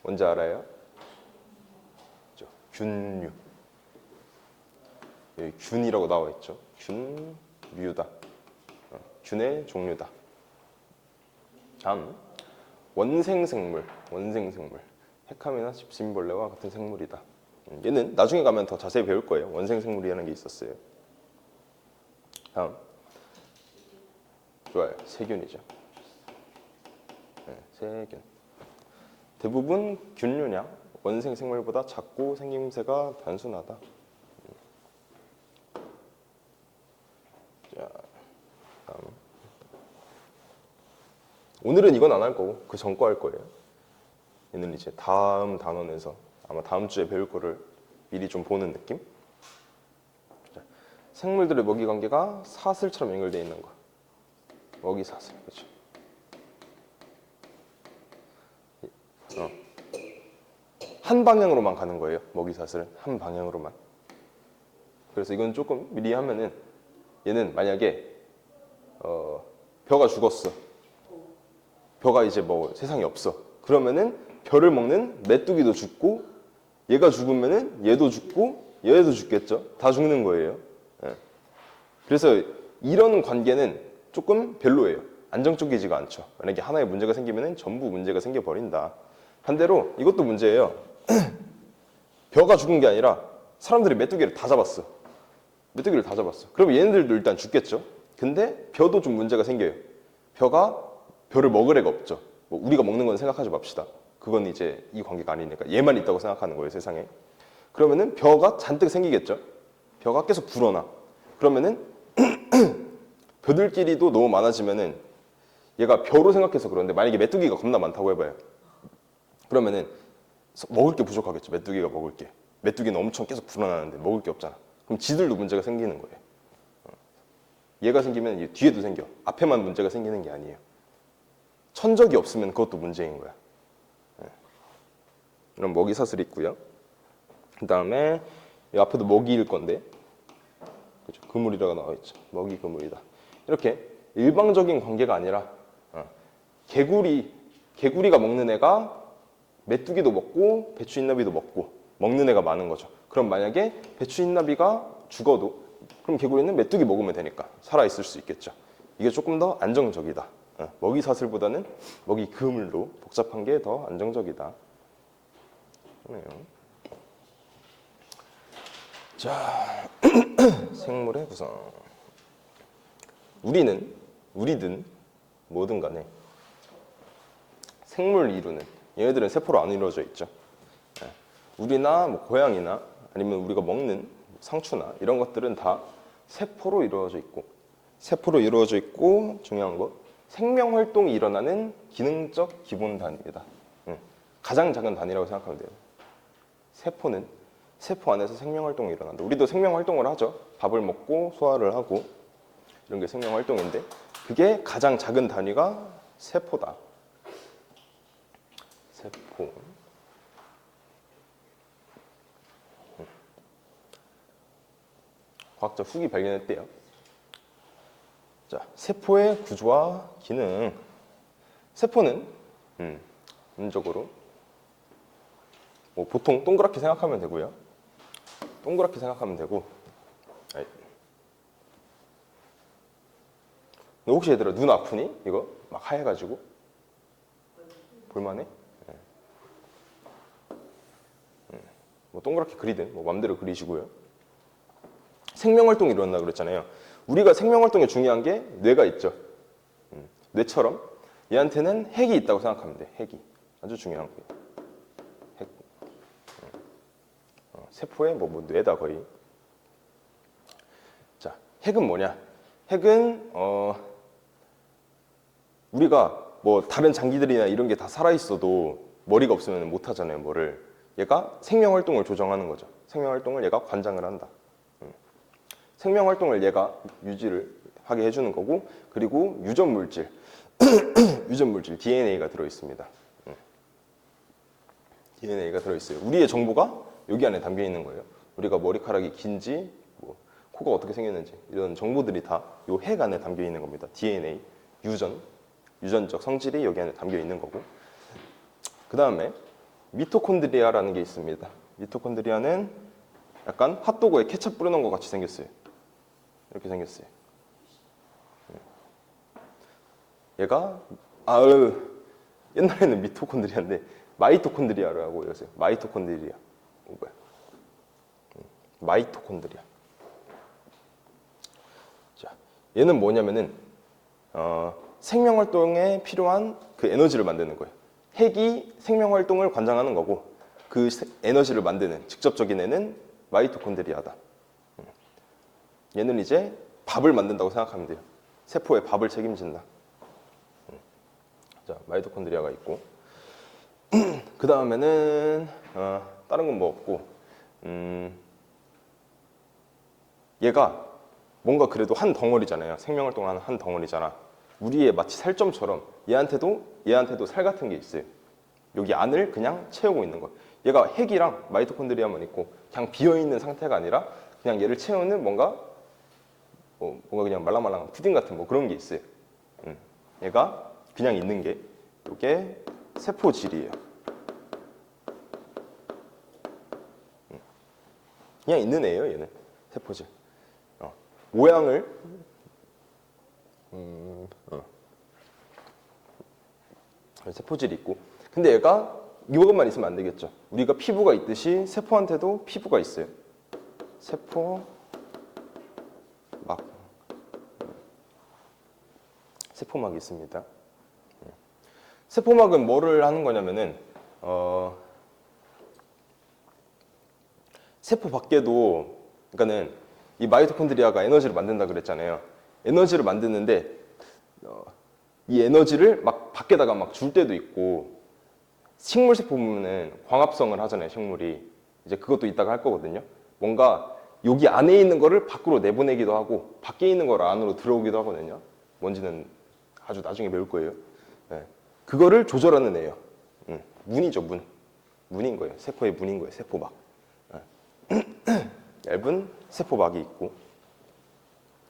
뭔지 알아요? 균류. 여기 균이라고 나와 있죠. 균류다. 균의 종류다. 다음, 원생생물. 핵함이나 집신벌레와 같은 생물이다. 얘는 나중에 가면 더 자세히 배울 거예요. 원생생물이라는 게 있었어요. 다음, 좋아요. 세균이죠. 네, 세균. 대부분 균류냐? 원생 생물보다 작고 생김새가 단순하다. 자, 다음. 오늘은 이건 안 할 거고 그 전 거 할 거예요. 얘는 이제 다음 단원에서 아마 다음 주에 배울 거를 미리 좀 보는 느낌? 자, 생물들의 먹이 관계가 사슬처럼 연결되어 있는 거. 먹이 사슬, 그렇죠? 한 방향으로만 가는 거예요. 먹이 사슬은 한 방향으로만. 그래서 이건 조금 미리 하면은, 얘는 만약에 벼가 죽었어. 벼가 이제 뭐 세상에 없어. 그러면은 벼를 먹는 메뚜기도 죽고, 얘가 죽으면은 얘도 죽고 얘도 죽겠죠. 다 죽는 거예요. 예. 그래서 이런 관계는 조금 별로예요. 안정적이지가 않죠. 만약에 하나의 문제가 생기면은 전부 문제가 생겨버린다. 반대로 이것도 문제예요. 벼가 죽은 게 아니라 사람들이 메뚜기를 다 잡았어. 메뚜기를 다 잡았어. 그럼 얘네들도 일단 죽겠죠. 근데 벼도 좀 문제가 생겨요. 벼를 먹을 애가 없죠. 뭐 우리가 먹는 건 생각하지 맙시다. 그건 이제 이 관계가 아니니까 얘만 있다고 생각하는 거예요, 세상에. 그러면은 벼가 잔뜩 생기겠죠. 벼가 계속 불어나. 그러면은 벼들끼리도 너무 많아지면은, 얘가 벼로 생각해서 그런데 만약에 메뚜기가 겁나 많다고 해봐요. 그러면은 먹을 게 부족하겠죠. 메뚜기가 먹을 게. 메뚜기는 엄청 계속 불어나는데 먹을 게 없잖아. 그럼 지들도 문제가 생기는 거예요. 얘가 생기면 얘 뒤에도 생겨. 앞에만 문제가 생기는 게 아니에요. 천적이 없으면 그것도 문제인 거야. 이런 먹이 사슬이 있고요. 그 다음에 이 앞에도 먹이일 건데, 그렇죠? 그물이라고 나와 있죠. 먹이 그물이다. 이렇게 일방적인 관계가 아니라 개구리가 먹는 애가 메뚜기도 먹고 배추흰나비도 먹고 먹는 애가 많은 거죠. 그럼 만약에 배추흰나비가 죽어도 그럼 개구리는 메뚜기 먹으면 되니까 살아있을 수 있겠죠. 이게 조금 더 안정적이다. 먹이 사슬보다는 먹이 그물로 복잡한 게 더 안정적이다. 그러네요. 자, 생물의 구성. 우리든 뭐든 간에 생물 이루는, 얘네들은 세포로 안 이루어져 있죠. 우리나 뭐 고양이나 아니면 우리가 먹는 상추나 이런 것들은 다 세포로 이루어져 있고, 중요한 거, 생명 활동이 일어나는 기능적 기본 단위입니다. 가장 작은 단위라고 생각하면 돼요. 세포는 세포 안에서 생명 활동이 일어난다. 우리도 생명 활동을 하죠. 밥을 먹고 소화를 하고 이런 게 생명 활동인데, 그게 가장 작은 단위가 세포다. 세포. 과학자 후기 발견했대요. 자, 세포의 구조와 기능. 세포는 기본적으로 뭐 보통 동그랗게 생각하면 되고요. 동그랗게 생각하면 되고. 너 혹시 얘들아 눈 아프니? 이거 막 하얘가지고 볼만해? 뭐 동그랗게 그리든 뭐 맘대로 그리시고요. 생명활동이 일어난다 그랬잖아요. 우리가 생명활동에 중요한 게 뇌가 있죠. 뇌처럼 얘한테는 핵이 있다고 생각하면 돼. 핵이 아주 중요한 거예요. 핵. 세포의 뭐 뇌다 거의. 자, 핵은 뭐냐? 핵은 우리가 뭐 다른 장기들이나 이런 게 다 살아 있어도 머리가 없으면 못 하잖아요. 뭐를. 얘가 생명 활동을 조정하는 거죠. 생명 활동을 얘가 관장을 한다. 생명 활동을 얘가 유지를 하게 해주는 거고, 그리고 유전 물질, 유전 물질 DNA가 들어 있습니다. DNA가 들어 있어요. 우리의 정보가 여기 안에 담겨 있는 거예요. 우리가 머리카락이 긴지, 뭐 코가 어떻게 생겼는지 이런 정보들이 다 이 핵 안에 담겨 있는 겁니다. DNA, 유전적 성질이 여기 안에 담겨 있는 거고. 그 다음에 미토콘드리아라는 게 있습니다. 미토콘드리아는 약간 핫도그에 케첩 뿌려놓은 것 같이 생겼어요. 이렇게 생겼어요. 얘가 옛날에는 미토콘드리아인데 마이토콘드리아라고 이랬어요. 마이토콘드리아. 뭐야? 마이토콘드리아. 자, 얘는 뭐냐면은 생명 활동에 필요한 그 에너지를 만드는 거예요. 핵이 생명 활동을 관장하는 거고 그 에너지를 만드는 직접적인 애는 마이토콘드리아다. 얘는 이제 밥을 만든다고 생각하면 돼요. 세포의 밥을 책임진다. 자, 마이토콘드리아가 있고 그 다음에는 다른 건 뭐 없고 얘가 뭔가 그래도 한 덩어리잖아요. 생명 활동하는 한 덩어리잖아. 우리의 마치 살점처럼 얘한테도 살 같은 게 있어요. 여기 안을 그냥 채우고 있는 거. 얘가 핵이랑 마이토콘드리아만 있고 그냥 비어 있는 상태가 아니라 그냥 얘를 채우는 뭔가 그냥 말랑말랑한 푸딩 같은 뭐 그런 게 있어요. 얘가 그냥 있는 게 이게 세포질이에요. 그냥 있는 애예요, 얘는 세포질. 모양을 세포질이 있고, 근데 얘가 이것만 있으면 안 되겠죠. 우리가 피부가 있듯이 세포한테도 피부가 있어요. 세포막. 세포막이 있습니다. 세포막은 뭐를 하는 거냐면은 세포 밖에도, 그러니까는 이 마이토콘드리아가 에너지를 만든다 그랬잖아요. 에너지를 만드는데 이 에너지를 막 밖에다가 막 줄 때도 있고, 식물 세포 보면은 광합성을 하잖아요. 식물이 이제 그것도 이따가 할 거거든요. 뭔가 여기 안에 있는 거를 밖으로 내보내기도 하고 밖에 있는 걸 안으로 들어오기도 하거든요. 뭔지는 아주 나중에 배울 거예요. 네. 그거를 조절하는 애예요. 문이죠, 문인 거예요. 세포의 문인 거예요. 세포막. 얇은 세포막이 있고.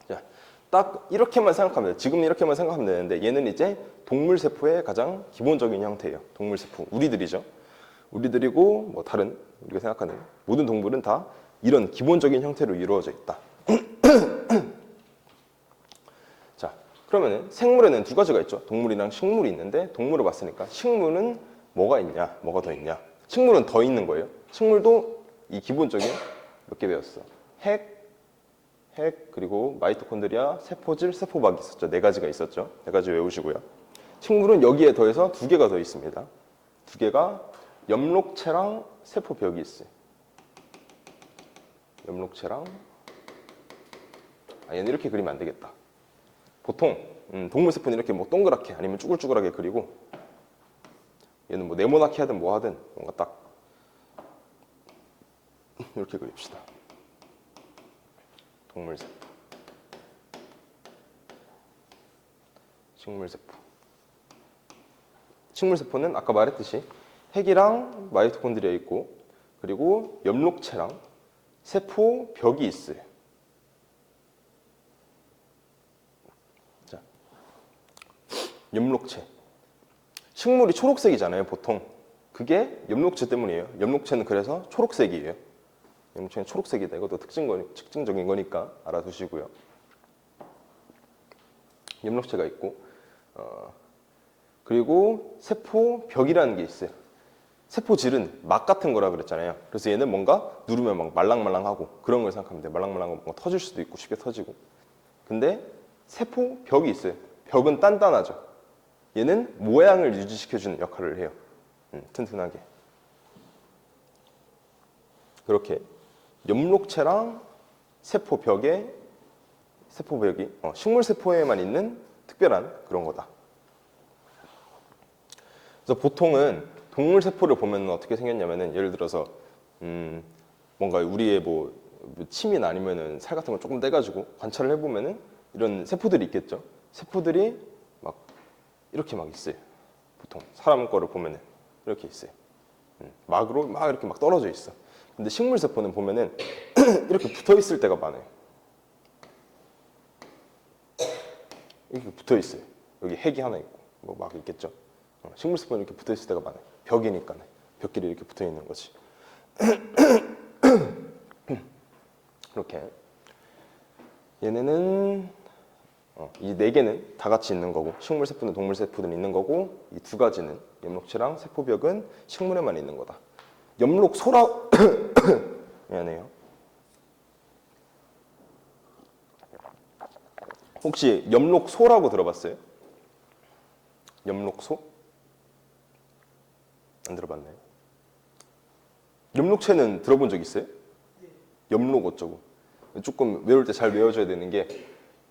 자, 딱 이렇게만 생각하면 돼요. 지금 이렇게만 생각하면 되는데 얘는 이제 동물 세포의 가장 기본적인 형태예요. 동물 세포, 우리들이죠. 우리들이고 뭐 다른 우리가 생각하는 모든 동물은 다 이런 기본적인 형태로 이루어져 있다. 자, 그러면은 생물에는 두 가지가 있죠. 동물이랑 식물이 있는데 동물을 봤으니까 식물은 뭐가 있냐, 뭐가 더 있냐. 식물은 더 있는 거예요. 식물도 이 기본적인 몇 개 배웠어. 핵, 그리고 마이토콘드리아, 세포질, 세포막이 있었죠. 네 가지가 있었죠. 네 가지 외우시고요. 식물은 여기에 더해서 두 개가 더 있습니다. 두 개가 엽록체랑 세포벽이 있어요. 엽록체랑, 얘는 이렇게 그리면 안 되겠다. 보통 동물 세포는 이렇게 뭐 동그랗게 아니면 쭈글쭈글하게 그리고, 얘는 뭐 네모나게 하든 뭐 하든 뭔가 딱 이렇게 그립시다. 동물 세포, 식물 세포. 식물 세포는 아까 말했듯이 핵이랑 마이토콘드리아 있고, 그리고 엽록체랑 세포벽이 있어요. 자, 엽록체. 식물이 초록색이잖아요, 보통. 그게 엽록체 때문이에요. 엽록체는 그래서 초록색이에요. 엽록체는 초록색이다. 이것도 특징적인 거니까 알아두시고요. 엽록체가 있고, 그리고 세포벽이라는 게 있어요. 세포질은 막 같은 거라 그랬잖아요. 그래서 얘는 뭔가 누르면 막 말랑말랑하고 그런 걸 생각하면 돼요. 말랑말랑하고 뭔가 터질 수도 있고 쉽게 터지고. 근데 세포벽이 있어요. 벽은 단단하죠. 얘는 모양을 유지시켜주는 역할을 해요. 튼튼하게. 그렇게 엽록체랑 세포벽이 식물세포에만 있는 특별한 그런 거다. 그래서 보통은 동물세포를 보면 어떻게 생겼냐면은 예를 들어서 뭔가 우리의 뭐 침이나 아니면은 살 같은 걸 조금 떼가지고 관찰을 해보면은 이런 세포들이 있겠죠. 세포들이 막 이렇게 막 있어요. 보통 사람 거를 보면은 이렇게 있어요. 막으로 막 이렇게 막 떨어져 있어. 근데 식물세포는 보면은 이렇게 붙어 있을 때가 많아요. 이렇게 붙어 있어요. 여기 핵이 하나 있고 뭐 막 있겠죠. 식물세포는 이렇게 붙어 있을 때가 많아요. 벽이니까 벽끼리 이렇게 붙어 있는 거지. 이렇게 얘네는 이 네 개는 다 같이 있는 거고 식물세포는 동물세포는 있는 거고 이 두 가지는 엽록체랑 세포벽은 식물에만 있는 거다. 엽록소라 미안해요. 혹시 엽록소라고 들어봤어요? 엽록소? 안 들어봤나요? 엽록체는 들어본 적 있어요? 엽록 어쩌고. 조금 외울 때 잘 외워줘야 되는 게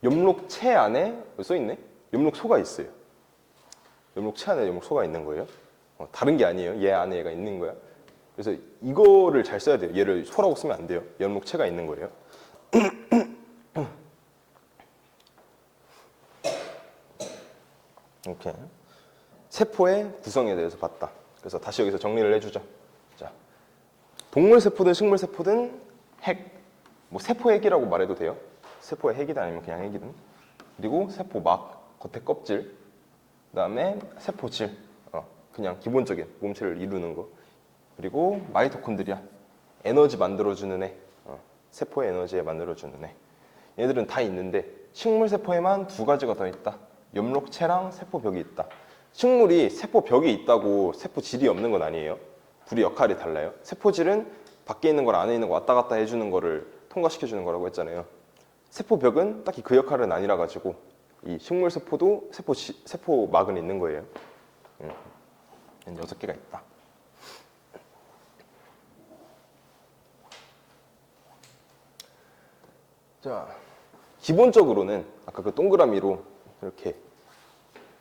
엽록체 안에 써있네? 엽록소가 있어요. 엽록체 안에 엽록소가 있는 거예요. 다른 게 아니에요. 얘 안에 얘가 있는 거야. 그래서 이거를 잘 써야 돼요. 얘를 소라고 쓰면 안 돼요. 엽록체가 있는 거예요. 이렇게 세포의 구성에 대해서 봤다. 그래서 다시 여기서 정리를 해주죠. 자, 동물세포든 식물세포든 핵, 뭐 세포핵이라고 말해도 돼요. 세포의 핵이든 아니면 그냥 핵이든. 그리고 세포막, 겉에 껍질, 그다음에 세포질, 그냥 기본적인 몸체를 이루는 거. 그리고 마이토콘드리아, 에너지 만들어주는 애, 세포의 에너지에 만들어주는 애. 얘들은 다 있는데 식물세포에만 두 가지가 더 있다. 엽록체랑 세포벽이 있다. 식물이 세포벽이 있다고 세포질이 없는 건 아니에요. 둘이 역할이 달라요. 세포질은 밖에 있는 걸 안에 있는 거 왔다 갔다 해주는 거를 통과시켜주는 거라고 했잖아요. 세포벽은 딱히 그 역할은 아니라 가지고 이 식물세포도 세포막은 있는 거예요. 6개가 있다. 자, 기본적으로는 아까 그 동그라미로 이렇게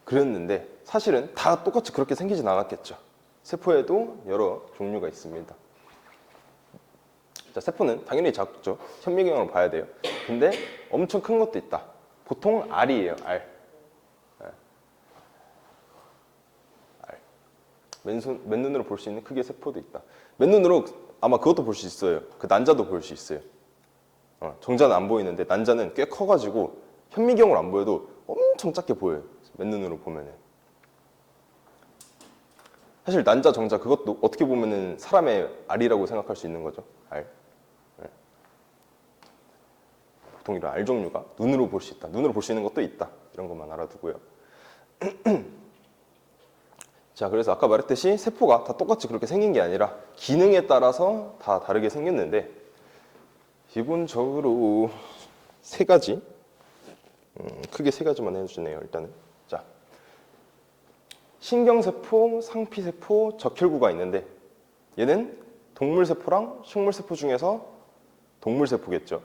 그렸는데 사실은 다 똑같이 그렇게 생기진 않았겠죠. 세포에도 여러 종류가 있습니다. 자, 세포는 당연히 작죠. 현미경으로 봐야 돼요. 근데 엄청 큰 것도 있다. 보통 알이에요. 알. 맨눈으로 볼 수 있는 크기의 세포도 있다. 맨눈으로 아마 그것도 볼 수 있어요. 그 난자도 볼 수 있어요. 정자는 안 보이는데 난자는 꽤 커가지고 현미경으로 안 보여도 엄청 작게 보여요. 맨눈으로 보면은. 사실 난자, 정자 그것도 어떻게 보면은 사람의 알이라고 생각할 수 있는 거죠. 알. 보통 이런 알 종류가 눈으로 볼 수 있다. 눈으로 볼 수 있는 것도 있다. 이런 것만 알아두고요. 자, 그래서 아까 말했듯이 세포가 다 똑같이 그렇게 생긴 게 아니라 기능에 따라서 다 다르게 생겼는데 기본적으로 세 가지, 크게 세 가지만 해주네요. 일단은 자, 신경세포, 상피세포, 적혈구가 있는데 얘는 동물세포랑 식물세포 중에서 동물세포겠죠.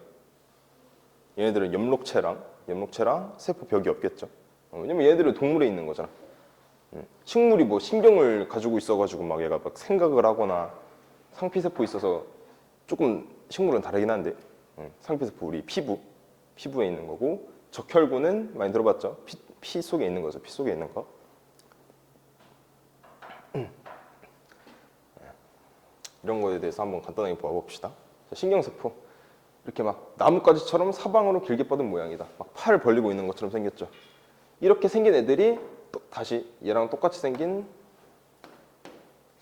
얘네들은 엽록체랑 세포벽이 없겠죠. 왜냐면 얘네들은 동물에 있는 거잖아. 식물이 뭐 신경을 가지고 있어가지고 막 얘가 막 생각을 하거나 상피세포 있어서 조금 식물은 다르긴 한데 상피세포 우리 피부에 있는 거고 적혈구는 많이 들어봤죠? 피 속에 있는 거죠. 피 속에 있는 거. 이런 거에 대해서 한번 간단하게 보아봅시다. 신경세포 이렇게 막 나뭇가지처럼 사방으로 길게 뻗은 모양이다. 막 팔을 벌리고 있는 것처럼 생겼죠. 이렇게 생긴 애들이 또 다시 얘랑 똑같이 생긴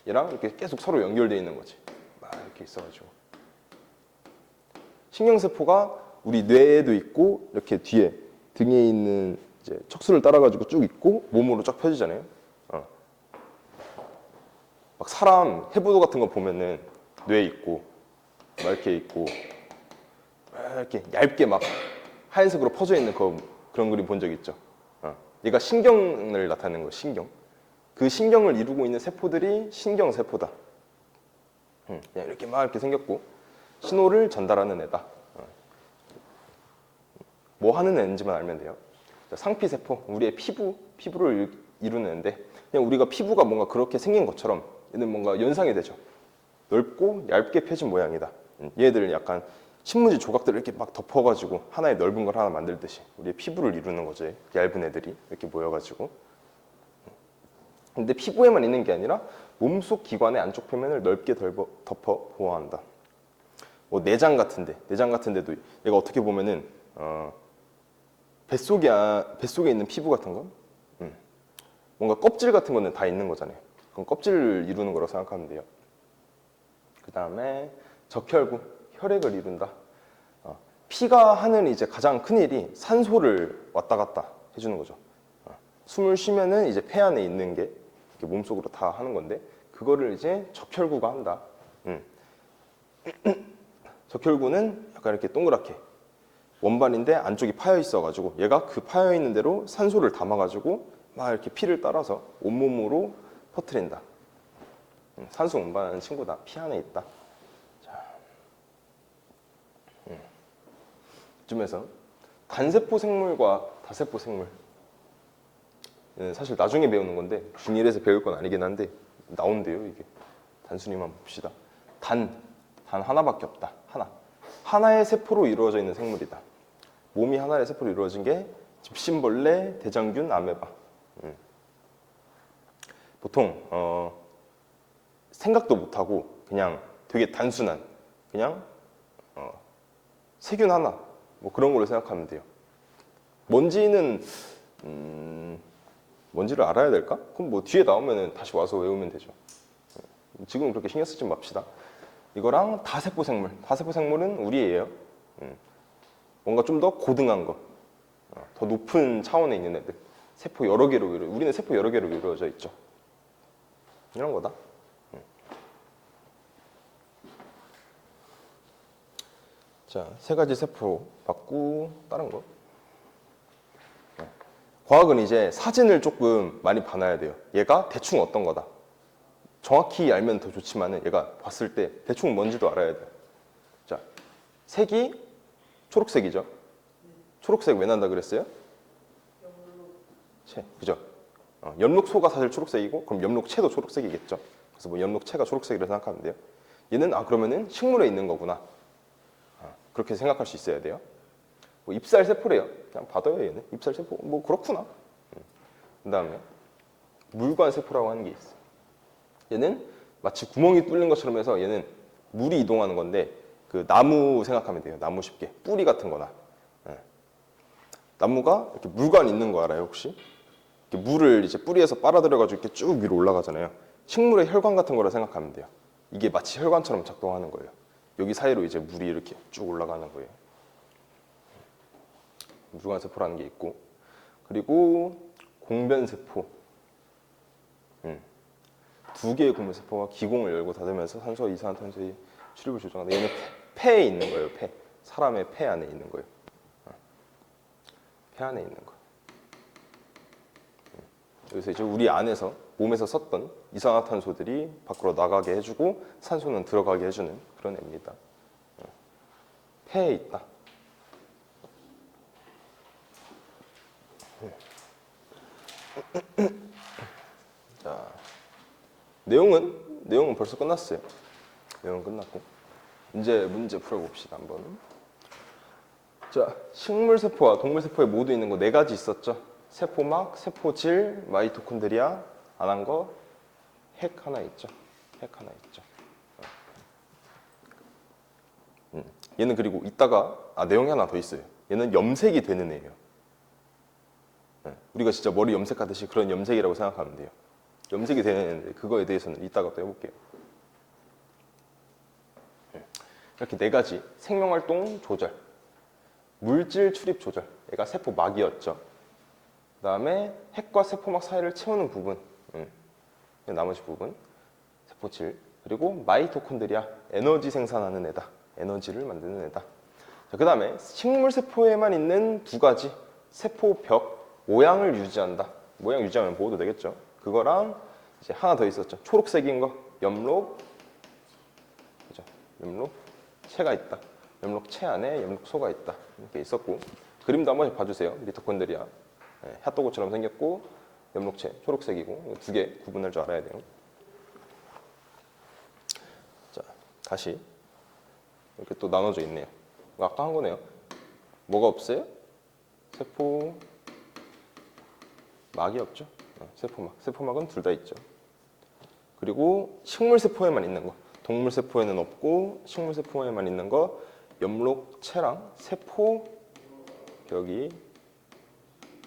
얘랑 이렇게 계속 서로 연결되어 있는 거지. 막 이렇게 있어가지고 신경세포가 우리 뇌에도 있고 이렇게 뒤에 등에 있는 이제 척수를 따라가지고 쭉 있고 몸으로 쫙 펴지잖아요. 막 사람 해부도 같은 거 보면은 뇌 있고 막 이렇게 있고 막 이렇게 얇게 막 하얀색으로 퍼져 있는 그런 그림 본 적 있죠? 얘가 신경을 나타내는 거예요. 신경. 그 신경을 이루고 있는 세포들이 신경세포다. 그냥 이렇게 막 이렇게 생겼고 신호를 전달하는 애다. 뭐 하는 애인지만 알면 돼요. 자, 상피세포, 우리의 피부를 이루는 애인데 그냥 우리가 피부가 뭔가 그렇게 생긴 것처럼 얘는 뭔가 연상이 되죠. 넓고 얇게 펴진 모양이다. 얘들은 약간 신문지 조각들을 이렇게 막 덮어가지고 하나의 넓은 걸 하나 만들듯이 우리의 피부를 이루는 거죠. 얇은 애들이 이렇게 모여가지고. 근데 피부에만 있는 게 아니라 몸속 기관의 안쪽 표면을 넓게 덮어 보호한다. 뭐 내장 같은데도 얘가 어떻게 보면은 뱃속에 있는 피부 같은 거, 뭔가 껍질 같은 거는 다 있는 거잖아요. 그건 껍질을 이루는 거라고 생각하면 돼요. 그 다음에 적혈구, 혈액을 이룬다. 피가 하는 이제 가장 큰 일이 산소를 왔다 갔다 해주는 거죠. 숨을 쉬면은 이제 폐 안에 있는 게 이렇게 몸속으로 다 하는 건데 그거를 이제 적혈구가 한다. 적혈구는 약간 이렇게 동그랗게 원반인데 안쪽이 파여 있어가지고 얘가 그 파여 있는 대로 산소를 담아가지고 막 이렇게 피를 따라서 온몸으로 퍼뜨린다. 산소 운반하는 친구다. 피 안에 있다. 자, 이쯤에서 단세포 생물과 다세포 생물. 사실 나중에 배우는 건데 중1에서 배울 건 아니긴 한데 나온대요 이게. 단순히만 봅시다. 단 하나밖에 없다. 하나의 세포로 이루어져 있는 생물이다. 몸이 하나의 세포로 이루어진 게 집신벌레, 대장균, 아메바. 보통 생각도 못하고 그냥 되게 단순한 그냥 세균 하나 뭐 그런 걸로 생각하면 돼요. 먼지는 뭔지를 알아야 될까? 그럼 뭐 뒤에 나오면 다시 와서 외우면 되죠. 지금은 그렇게 신경 쓰지 맙시다. 이거랑 다세포 생물은 우리예요. 뭔가 좀 더 고등한 거, 더 높은 차원에 있는 애들. 세포 여러 개로 우리는 세포 여러 개로 이루어져 있죠. 이런 거다. 자, 세 가지 세포 받고 다른 거. 과학은 이제 사진을 조금 많이 봐놔야 돼요. 얘가 대충 어떤 거다. 정확히 알면 더 좋지만은 얘가 봤을 때 대충 뭔지도 알아야 돼요. 자, 색이 초록색이죠. 초록색 왜 난다 그랬어요? 채, 그죠? 연록소가 사실 초록색이고 그럼 연록체도 초록색이겠죠. 그래서 뭐 연록체가 초록색이라고 생각하면 돼요. 얘는 그러면은 식물에 있는 거구나. 그렇게 생각할 수 있어야 돼요. 뭐 잎살 세포래요. 그냥 받아요 얘는. 잎살 세포 뭐 그렇구나. 그 다음에 물관 세포라고 하는 게 있어요. 얘는 마치 구멍이 뚫린 것처럼 해서 얘는 물이 이동하는 건데 그 나무 생각하면 돼요. 나무 쉽게 뿌리 같은 거나 나무가 이렇게 물관 있는 거 알아요 혹시? 이렇게 물을 이제 뿌리에서 빨아들여가지고 이렇게 쭉 위로 올라가잖아요. 식물의 혈관 같은 거라 생각하면 돼요. 이게 마치 혈관처럼 작동하는 거예요. 여기 사이로 이제 물이 이렇게 쭉 올라가는 거예요. 물관 세포라는 게 있고 그리고 공변 세포. 두 개의 공변 세포가 기공을 열고 닫으면서 산소와 이산화탄소의 출입을 조정한다. 얘는 폐에 있는 거예요. 폐. 사람의 폐 안에 있는 거예요. 폐 안에 있는 거. 여기서 이제 우리 안에서 몸에서 썼던 이산화탄소들이 밖으로 나가게 해주고 산소는 들어가게 해주는 그런 애입니다. 폐에 있다. 자, 내용은 벌써 끝났어요. 내용은 끝났고 이제 문제 풀어봅시다 한번. 자, 식물세포와 동물세포에 모두 있는 거 네 가지 있었죠. 세포막, 세포질, 마이토콘드리아, 안 한 거, 핵 하나 있죠. 핵 하나 있죠. 얘는 그리고 이따가 내용이 하나 더 있어요. 얘는 염색이 되는 애예요. 우리가 진짜 머리 염색하듯이 그런 염색이라고 생각하면 돼요. 염색이 되는 애인데 그거에 대해서는 이따가 또 해볼게요. 이렇게 네 가지 생명활동 조절, 물질 출입 조절, 얘가 세포막이었죠. 그 다음에 핵과 세포막 사이를 채우는 부분, 나머지 부분, 세포질. 그리고 마이토콘드리아, 에너지 생산하는 애다. 에너지를 만드는 애다. 자, 그 다음에 식물세포에만 있는 두 가지 세포벽 모양을 유지한다. 모양 유지하면 보호도 되겠죠. 그거랑 이제 하나 더 있었죠. 초록색인 거, 엽록, 그죠? 엽록체가 있다. 엽록체 안에 엽록소가 있다. 이렇게 있었고, 그림도 한번 봐주세요. 미토콘드리아, 핫도그처럼 생겼고, 엽록체 초록색이고, 두 개 구분할 줄 알아야 돼요. 자, 다시 이렇게 또 나눠져 있네요. 아까 한 거네요. 뭐가 없어요? 세포막이 없죠. 세포막은 둘 다 있죠. 그리고 식물세포에만 있는 거, 동물세포에는 없고 식물세포에만 있는 거, 엽록체랑 세포벽이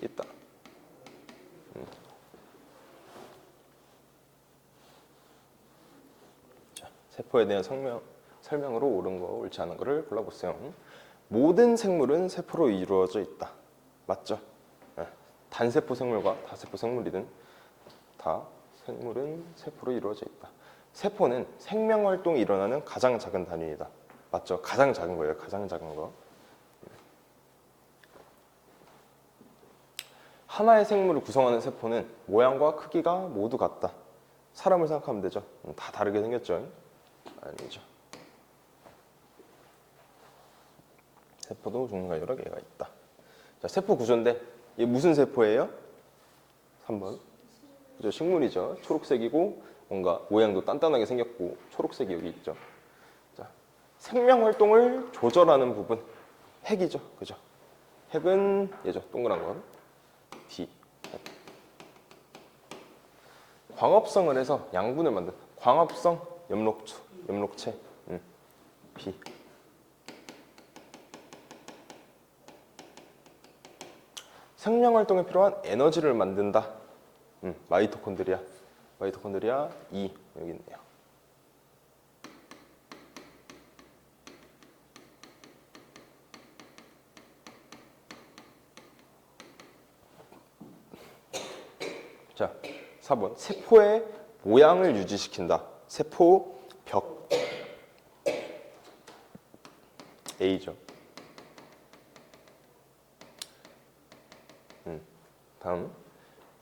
있다. 자, 세포에 대한 설명으로 옳은 거, 옳지 않은 거를 골라보세요. 모든 생물은 세포로 이루어져 있다. 맞죠? 단세포 생물과 다세포 생물이든 다 생물은 세포로 이루어져 있다. 세포는 생명 활동이 일어나는 가장 작은 단위이다. 맞죠? 가장 작은 거예요. 가장 작은 거. 하나의 생물을 구성하는 세포는 모양과 크기가 모두 같다. 사람을 생각하면 되죠. 다 다르게 생겼죠? 아니죠. 세포도 종류가 여러 개가 있다. 자, 세포 구조인데 이게 무슨 세포예요? 3번. 그죠? 식물이죠. 초록색이고 뭔가 모양도 단단하게 생겼고 초록색이 여기 있죠. 자, 생명 활동을 조절하는 부분 핵이죠. 그죠? 핵은 얘죠. 동그란 건 D. 광합성을 해서 양분을 만든 광합성 엽록체 B. 생명 활동에 필요한 에너지를 만든다. 마이토콘드리아 E 여기 있네요. 자, 4번 세포의 모양을 유지시킨다. 세포벽 A죠. 다음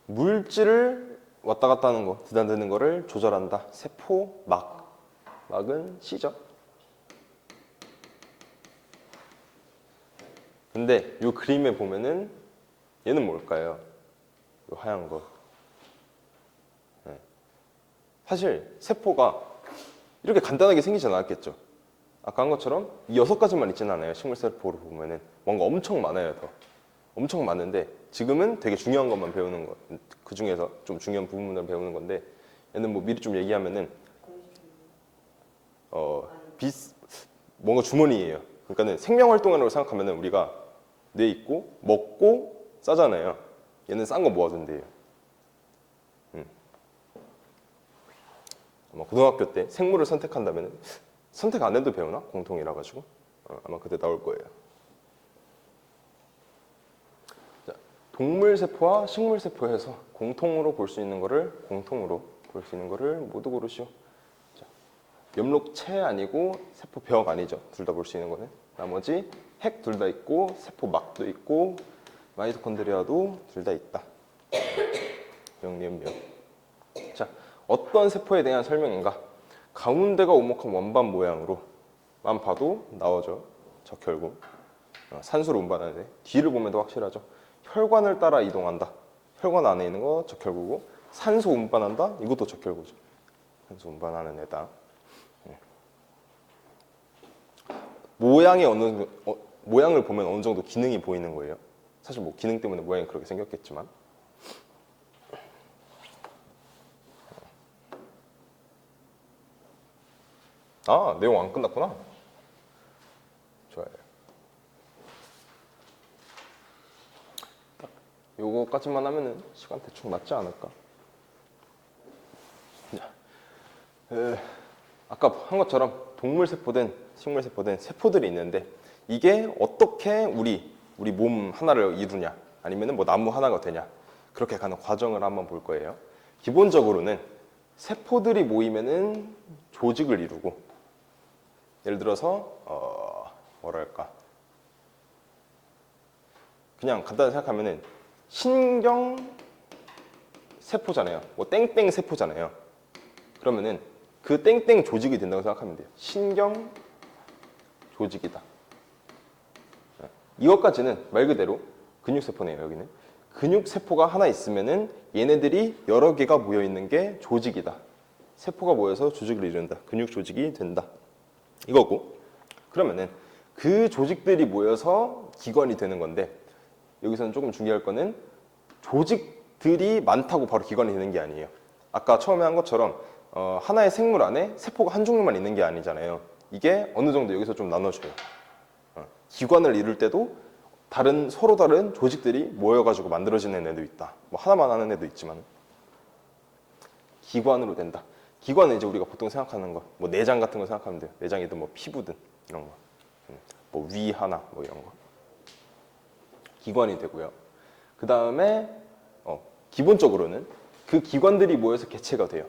물질을 왔다 갔다 하는 거, 드나드는 거를 조절한다. 세포막은 C죠. 근데 이 그림에 보면은 얘는 뭘까요? 이 하얀 거. 사실 세포가 이렇게 간단하게 생기지 않았겠죠. 아까 한 것처럼 이 6가지만 있지는 않아요. 식물세포로 보면은 뭔가 엄청 많아요. 더 엄청 많은데 지금은 되게 중요한 것만 배우는 거, 그 중에서 좀 중요한 부분을 배우는 건데, 얘는 뭐 미리 좀 얘기하면은 뭔가 주머니예요. 그러니까는 생명 활동이라고 생각하면은 우리가 뇌 있고 먹고 싸잖아요. 얘는 싼 거 모아둔대요. 아마 고등학교 때 생물을 선택한다면 선택 안 해도 배우나? 공통이라 가지고 아마 그때 나올 거예요. 자, 동물세포와 식물세포에서 공통으로 볼 수 있는 거를 모두 고르시오. 자, 엽록체 아니고 세포벽 아니죠. 둘 다 볼 수 있는 거는. 나머지 핵 둘 다 있고 세포막도 있고 마이토콘드리아도 둘 다 있다. 명리음명. 자, 어떤 세포에 대한 설명인가? 가운데가 오목한 원반 모양으로만 봐도 나오죠. 적혈구. 산소를 운반하는데 뒤를 보면 더 확실하죠. 혈관을 따라 이동한다. 혈관 안에 있는 거 적혈구고, 산소 운반한다. 이것도 적혈구죠. 산소 운반하는 애다. 모양을 보면 어느 정도 기능이 보이는 거예요. 사실 뭐 기능 때문에 모양이 그렇게 생겼겠지만. 아, 내용 안 끝났구나. 좋아요. 딱 요거까지만 하면은 시간 대충 맞지 않을까? 아까 한 것처럼 동물세포든 식물세포든 세포들이 있는데 이게 어떻게 우리 몸 하나를 이루냐, 아니면은 뭐 나무 하나가 되냐, 그렇게 가는 과정을 한번 볼 거예요. 기본적으로는 세포들이 모이면은 조직을 이루고, 예를 들어서 뭐랄까, 그냥 간단히 생각하면은 신경 세포잖아요. 뭐 땡땡 세포잖아요. 그러면은 그 땡땡 조직이 된다고 생각하면 돼요. 신경 조직이다. 이것까지는 말 그대로 근육세포네요. 여기는 근육세포가 하나 있으면은 얘네들이 여러 개가 모여 있는 게 조직이다. 세포가 모여서 조직을 이룬다. 근육 조직이 된다. 이거고, 그러면은 그 조직들이 모여서 기관이 되는 건데, 여기서는 조금 중요할 거는 조직들이 많다고 바로 기관이 되는 게 아니에요. 아까 처음에 한 것처럼 하나의 생물 안에 세포가 한 종류만 있는 게 아니잖아요. 이게 어느 정도 여기서 좀 나눠져요. 기관을 이룰 때도 서로 다른 조직들이 모여가지고 만들어지는 애도 있다. 뭐 하나만 하는 애도 있지만 기관으로 된다. 기관은 이제 우리가 보통 생각하는 거, 뭐 내장 같은 거 생각하면 돼요. 내장이든 뭐 피부든 이런 거, 뭐 위 하나 뭐 이런 거 기관이 되고요. 그 다음에 기본적으로는 그 기관들이 모여서 개체가 돼요.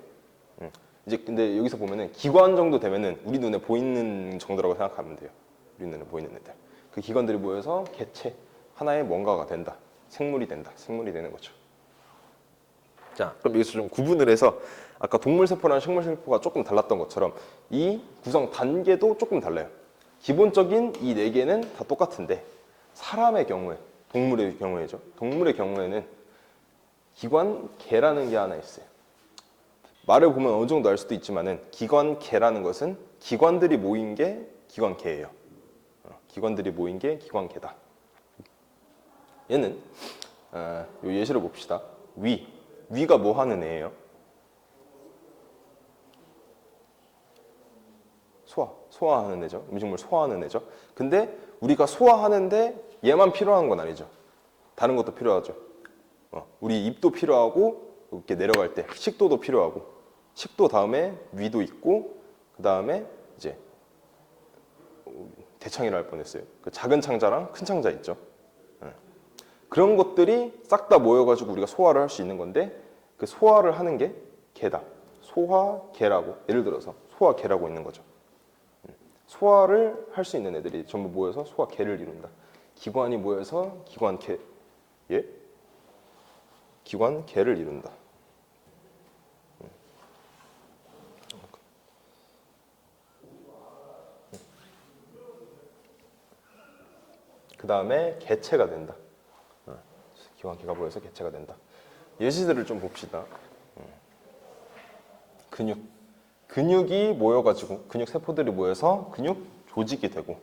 이제 근데 여기서 보면은 기관 정도 되면은 우리 눈에 보이는 정도라고 생각하면 돼요. 우리 눈에 보이는 애들. 그 기관들이 모여서 개체 하나의 뭔가가 된다. 생물이 된다. 생물이 되는 거죠. 자, 그럼 여기서 좀 구분을 해서 아까 동물세포랑 식물세포가 조금 달랐던 것처럼 이 구성 단계도 조금 달라요. 기본적인 이 네 개는 다 똑같은데 사람의 경우에, 동물의 경우에죠. 동물의 경우에는 기관계라는 게 하나 있어요. 말을 보면 어느 정도 알 수도 있지만은 기관계라는 것은 기관들이 모인 게 기관계예요. 기관들이 모인 게 기관계다. 얘는 요 예시를 봅시다. 위가 뭐 하는 애예요? 소화하는 애죠. 음식물 소화하는 애죠. 근데 우리가 소화하는데 얘만 필요한 건 아니죠. 다른 것도 필요하죠. 우리 입도 필요하고 이렇게 내려갈 때 식도도 필요하고, 식도 다음에 위도 있고, 그 다음에 이제 대창이라 할 뻔했어요. 그 작은 창자랑 큰 창자 있죠. 그런 것들이 싹 다 모여가지고 우리가 소화를 할 수 있는 건데, 그 소화를 하는 게 개다. 소화계라고, 예를 들어서 소화계라고 있는 거죠. 소화를 할 수 있는 애들이 전부 모여서 소화계를 이룬다. 기관이 모여서 기관계, 예? 기관계를 이룬다. 그 다음에 개체가 된다. 기관계가 모여서 개체가 된다. 예시들을 좀 봅시다. 근육이 모여가지고 근육 세포들이 모여서 근육 조직이 되고,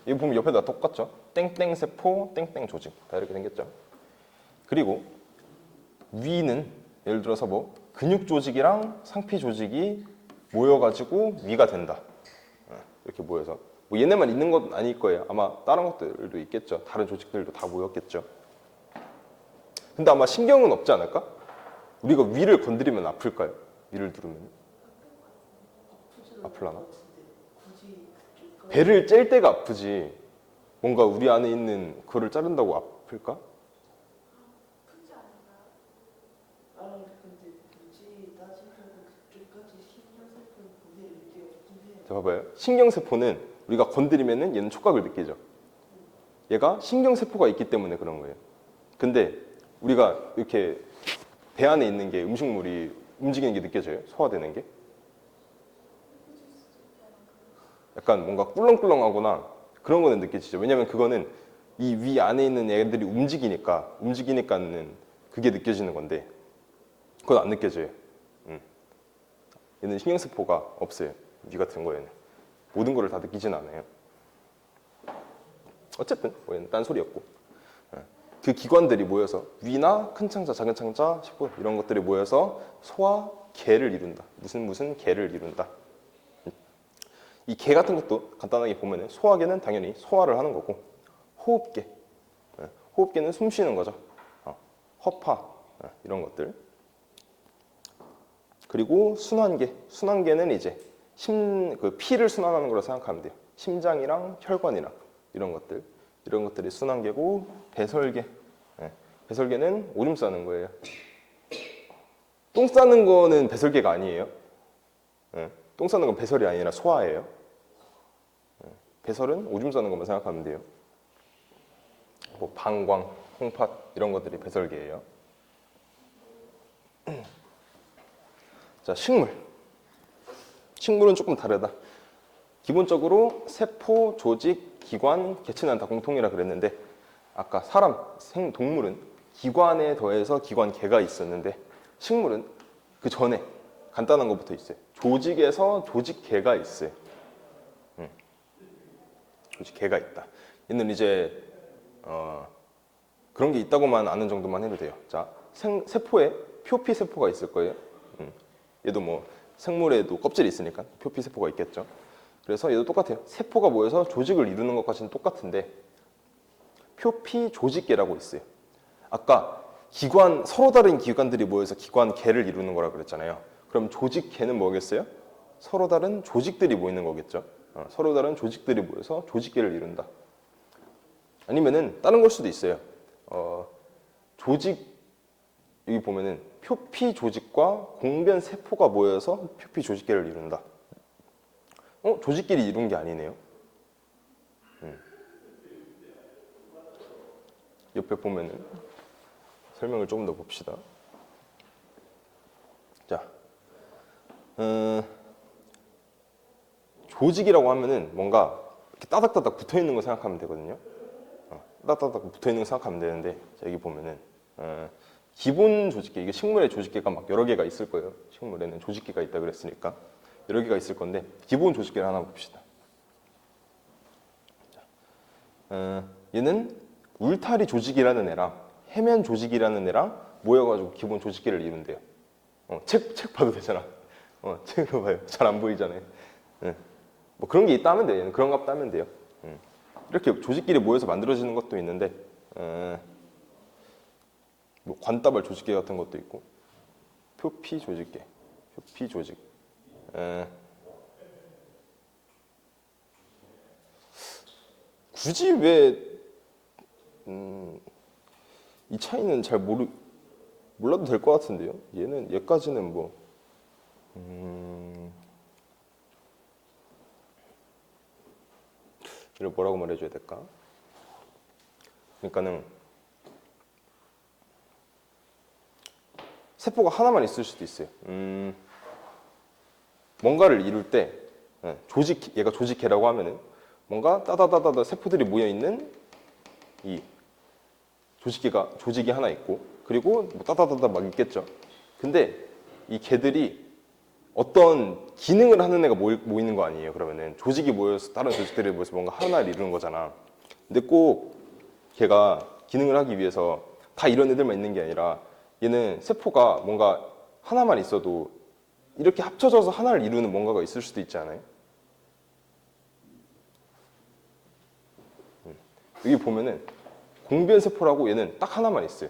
이거 보면 옆에다 똑같죠? 땡땡 세포, 땡땡 조직 다 이렇게 생겼죠. 그리고 위는 예를 들어서 뭐 근육 조직이랑 상피 조직이 모여가지고 위가 된다. 이렇게 모여서 뭐 얘네만 있는 건 아닐 거예요. 아마 다른 것들도 있겠죠. 다른 조직들도 다 모였겠죠. 근데 아마 신경은 없지 않을까? 우리가 위를 건드리면 아플까요? 위를 누르면 아플라나? 배를 찔 때가 아프지. 뭔가 우리 안에 있는 그거를 자른다고 아플까? 크지 않나요? 아 근데 굳이 따지면 그쪽까지 신경세포의 분해를 느껴요. 자, 봐봐요. 신경세포는 우리가 건드리면은 얘는 촉각을 느끼죠. 얘가 신경세포가 있기 때문에 그런 거예요. 근데 우리가 이렇게 배 안에 있는 게 음식물이 움직이는 게 느껴져요? 소화되는 게? 약간 뭔가 꿀렁꿀렁하거나 그런 거는 느껴지죠. 왜냐면 그거는 이 위 안에 있는 애들이 움직이니까는 그게 느껴지는 건데 그건 안 느껴져요. 얘는 신경세포가 없어요. 위 같은 거에는. 모든 거를 다 느끼진 않아요. 어쨌든 뭐 얘는 딴소리였고, 그 기관들이 모여서 위나 큰 창자, 작은 창자, 식도 이런 것들이 모여서 소화계를 이룬다. 무슨 계를 이룬다. 이 계 같은 것도 간단하게 보면은 소화계는 당연히 소화를 하는 거고, 호흡계는 숨 쉬는 거죠. 허파 이런 것들. 그리고 순환계는 이제 그 피를 순환하는 거로 생각하면 돼요. 심장이랑 혈관이랑 이런 것들이 순환계고, 배설계는 오줌 싸는 거예요. 똥 싸는 거는 배설계가 아니에요. 예, 똥 싸는 건 배설이 아니라 소화예요. 예, 배설은 오줌 싸는 것만 생각하면 돼요. 뭐 방광, 콩팥 이런 것들이 배설계예요. 자, 식물. 식물은 조금 다르다. 기본적으로 세포, 조직, 기관, 개체는 다 공통이라 그랬는데 아까 사람, 동물은 기관에 더해서 기관계가 있었는데 식물은 그 전에 간단한 것부터 있어요. 조직에서 조직계가 있어요. 조직계가 있다. 얘는 이제 그런 게 있다고만 아는 정도만 해도 돼요. 자, 세포에 표피 세포가 있을 거예요. 얘도 뭐 생물에도 껍질이 있으니까 표피 세포가 있겠죠. 그래서 얘도 똑같아요. 세포가 모여서 조직을 이루는 것까지는 똑같은데 표피 조직계라고 있어요. 아까 기관, 서로 다른 기관들이 모여서 기관계를 이루는 거라 그랬잖아요. 그럼 조직계는 뭐겠어요? 서로 다른 조직들이 모이는 거겠죠. 서로 다른 조직들이 모여서 조직계를 이룬다. 아니면은 다른 걸 수도 있어요. 조직, 여기 보면은 표피 조직과 공변 세포가 모여서 표피 조직계를 이룬다. 조직끼리 이룬 게 아니네요. 옆에 보면은 설명을 조금 더 봅시다. 자, 조직이라고 하면은 뭔가 이렇게 따닥따닥 붙어 있는 거 생각하면 되거든요. 따닥따닥 붙어 있는 거 생각하면 되는데, 자, 여기 보면은 기본 조직계, 이게 식물의 조직계가 막 여러 개가 있을 거예요. 식물에는 조직계가 있다 그랬으니까 여러 개가 있을 건데 기본 조직계를 하나 봅시다. 자, 얘는 울타리 조직이라는 애랑 해면 조직이라는 애랑 모여가지고 기본 조직계를 이룬대요. 책 봐도 되잖아. 책 봐요. 잘 안 보이잖아요. 뭐 그런 게 있다 하면 돼요. 그런 거 없다 하면 돼요. 이렇게 조직끼리 모여서 만들어지는 것도 있는데 뭐 관다발 조직계 같은 것도 있고 표피 조직계, 표피 조직. 굳이 왜 이 차이는 잘 몰라도 될 것 같은데요. 얘까지는 뭐 이걸 뭐라고 말해줘야 될까? 그러니까는 세포가 하나만 있을 수도 있어요. 뭔가를 이룰 때 얘가 조직계라고 하면은 뭔가 따다다다다 세포들이 모여 있는 이 조직이 하나 있고, 그리고 뭐 따다다다 막 있겠죠. 근데 이 개들이 어떤 기능을 하는 애가 모이는 거 아니에요. 그러면은 조직이 모여서 다른 조직들이 모여서 뭔가 하나를 이루는 거잖아. 근데 꼭 걔가 기능을 하기 위해서 다 이런 애들만 있는 게 아니라 얘는 세포가 뭔가 하나만 있어도 이렇게 합쳐져서 하나를 이루는 뭔가가 있을 수도 있지 않아요? 여기 보면은 공변 세포라고 얘는 딱 하나만 있어요.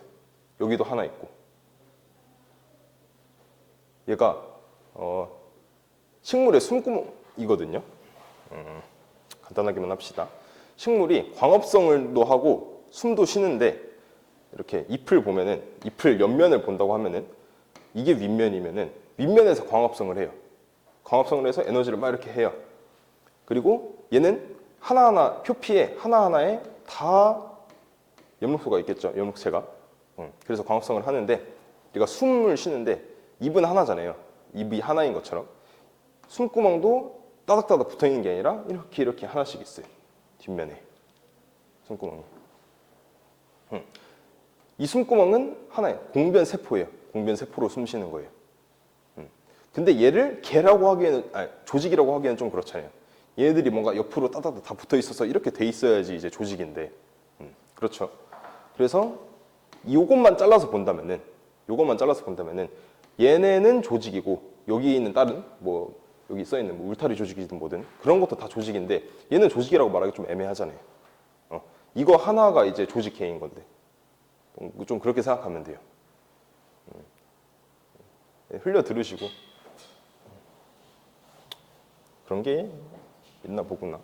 여기도 하나 있고. 얘가 식물의 숨구멍이거든요. 간단하게만 합시다. 식물이 광합성을도 하고 숨도 쉬는데 이렇게 잎을 보면은 잎을 옆면을 본다고 하면은 이게 윗면이면은 윗면에서 광합성을 해요. 광합성을 해서 에너지를 막 이렇게 해요. 그리고 얘는 하나하나 표피에 하나하나에 다 엽록소가 있겠죠. 엽록체가. 그래서 광합성을 하는데 얘가 숨을 쉬는데 입은 하나잖아요. 입이 하나인 것처럼 숨구멍도 따닥따닥 붙어 있는 게 아니라 이렇게 하나씩 있어요. 뒷면에 숨구멍이. 이 숨구멍은 하나예요. 공변 세포예요. 공변 세포로 숨 쉬는 거예요. 근데 얘를 개라고 하기에는 조직이라고 하기에는 좀 그렇잖아요. 얘네들이 뭔가 옆으로 따닥따닥 다 붙어 있어서 이렇게 돼 있어야지 이제 조직인데. 그렇죠. 그래서 요것만 잘라서 본다면은 얘네는 조직이고 여기 있는 다른 뭐 여기 써 있는 뭐 울타리 조직이든 뭐든 그런 것도 다 조직인데 얘는 조직이라고 말하기 좀 애매하잖아요. 이거 하나가 이제 조직계인 건데 좀 그렇게 생각하면 돼요. 흘려 들으시고 그런 게 있나 보구나.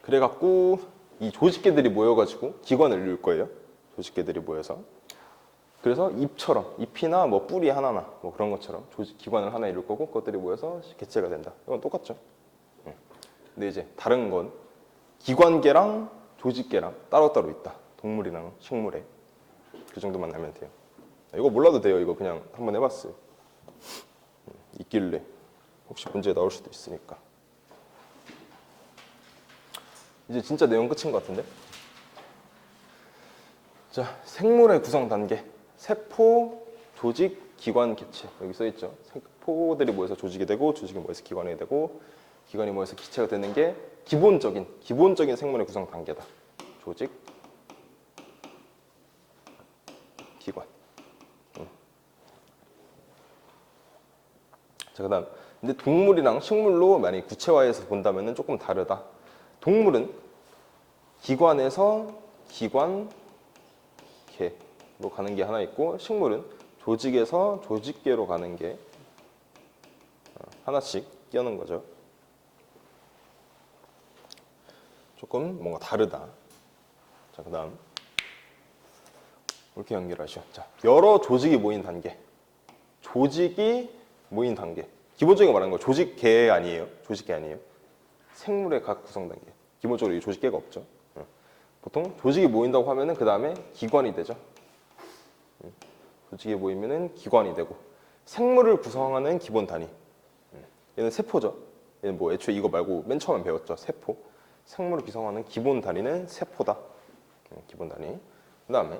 그래갖고 이 조직계들이 모여가지고 기관을 이룰 거예요. 조직계들이 모여서 그래서 잎처럼 잎이나 뭐 뿌리 하나나 뭐 그런 것처럼 조직 기관을 하나 이룰 거고 그것들이 모여서 개체가 된다. 이건 똑같죠. 근데 이제 다른 건 기관계랑 조직계랑 따로따로 있다. 동물이랑 식물에. 그 정도만 알면 돼요. 이거 몰라도 돼요. 이거 그냥 한번 해봤어요. 있길래 혹시 문제 나올 수도 있으니까. 이제 진짜 내용 끝인 것 같은데? 자, 생물의 구성 단계. 세포, 조직, 기관, 개체. 여기 써 있죠. 세포들이 모여서 조직이 되고 조직이 모여서 기관이 되고 기관이 모여서 기체가 되는 게 기본적인 생물의 구성 단계다. 조직, 기관. 자, 그다음 근데 동물이랑 식물로 만약 구체화해서 본다면은 조금 다르다. 동물은 기관에서 기관, 개로 가는 게 하나 있고 식물은 조직에서 조직계로 가는 게 하나씩 끼어는 거죠. 조금 뭔가 다르다. 자, 그다음 이렇게 연결하시오. 자, 여러 조직이 모인 단계. 조직이 모인 단계. 기본적으로 말하는 거 조직계 아니에요. 조직계 아니에요. 생물의 각 구성 단계. 기본적으로 이 조직계가 없죠. 보통 조직이 모인다고 하면은 그 다음에 기관이 되죠. 조직이 모이면은 기관이 되고 생물을 구성하는 기본 단위. 얘는 세포죠. 얘는 뭐 애초에 이거 말고 맨 처음에 배웠죠. 세포. 생물을 구성하는 기본 단위는 세포다. 기본 단위. 그 다음에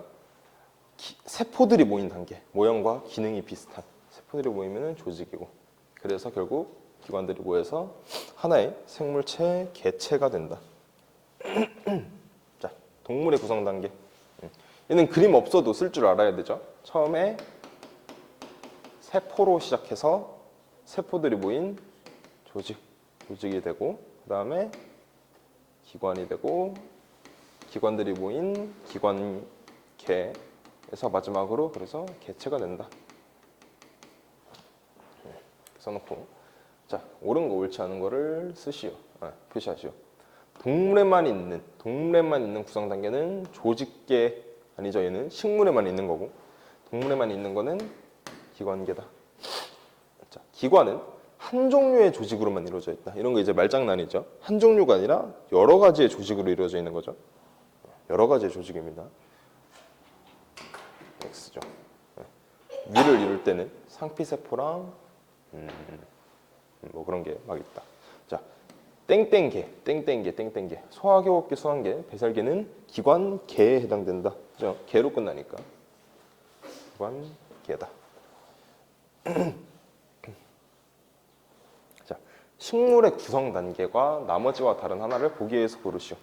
세포들이 모인 단계. 모형과 기능이 비슷한 세포들이 모이면은 조직이고. 그래서 결국 기관들이 모여서 하나의 생물체, 개체가 된다. 자, 동물의 구성 단계. 얘는 그림 없어도 쓸 줄 알아야 되죠. 처음에 세포로 시작해서 세포들이 모인 조직이 되고 그 다음에 기관이 되고 기관들이 모인 기관계에서 마지막으로 그래서 개체가 된다. 써놓고 자, 옳은 거 옳지 않은 거를 쓰시오. 표시하시오. 동물에만 있는 구성 단계는 조직계 아니죠. 얘는 식물에만 있는 거고 동물에만 있는 거는 기관계다. 자, 기관은 한 종류의 조직으로만 이루어져 있다. 이런 거 이제 말장난이죠. 한 종류가 아니라 여러 가지의 조직으로 이루어져 있는 거죠. 여러 가지의 조직입니다. X죠. 위를 이룰 때는 상피세포랑 뭐 그런 게 막 있다. 자, 땡땡개. 소화계, 호흡계, 소환계, 배설계는 기관계에 해당된다. 그죠? 개로 끝나니까 기관계다. 자, 식물의 구성 단계가 나머지와 다른 하나를 보기 위해서 고르시오.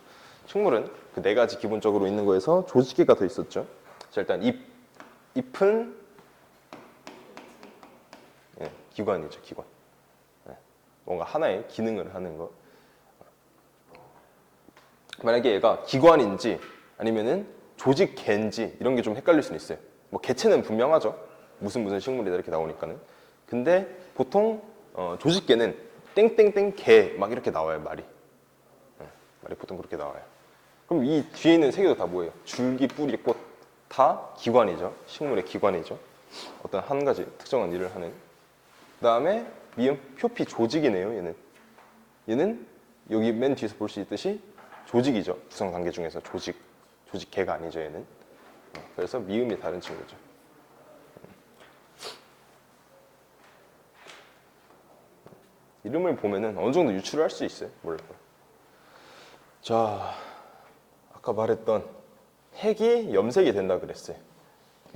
식물은 그 네 가지 기본적으로 있는 거에서 조직계가 더 있었죠. 자, 일단 잎은 기관이죠. 기관. 뭔가 하나의 기능을 하는 거. 만약에 얘가 기관인지 아니면은 조직계인지 이런 게 좀 헷갈릴 수는 있어요. 뭐 개체는 분명하죠. 무슨 식물이다 이렇게 나오니까는. 근데 보통 조직계는 땡땡땡 개 막 이렇게 나와요. 말이 보통 그렇게 나와요. 그럼 이 뒤에 있는 세 개도 다 뭐예요? 줄기, 뿌리, 꽃 다 기관이죠. 식물의 기관이죠. 어떤 한 가지 특정한 일을 하는. 그 다음에 미음, 표피 조직이네요. 얘는 여기 맨 뒤에서 볼 수 있듯이 조직이죠. 구성 단계 중에서 조직계가 아니죠. 얘는. 그래서 미음이 다른 친구죠. 이름을 보면은 어느 정도 유추를 할 수 있어요. 몰라요. 자, 아까 말했던 핵이 염색이 된다 그랬어요.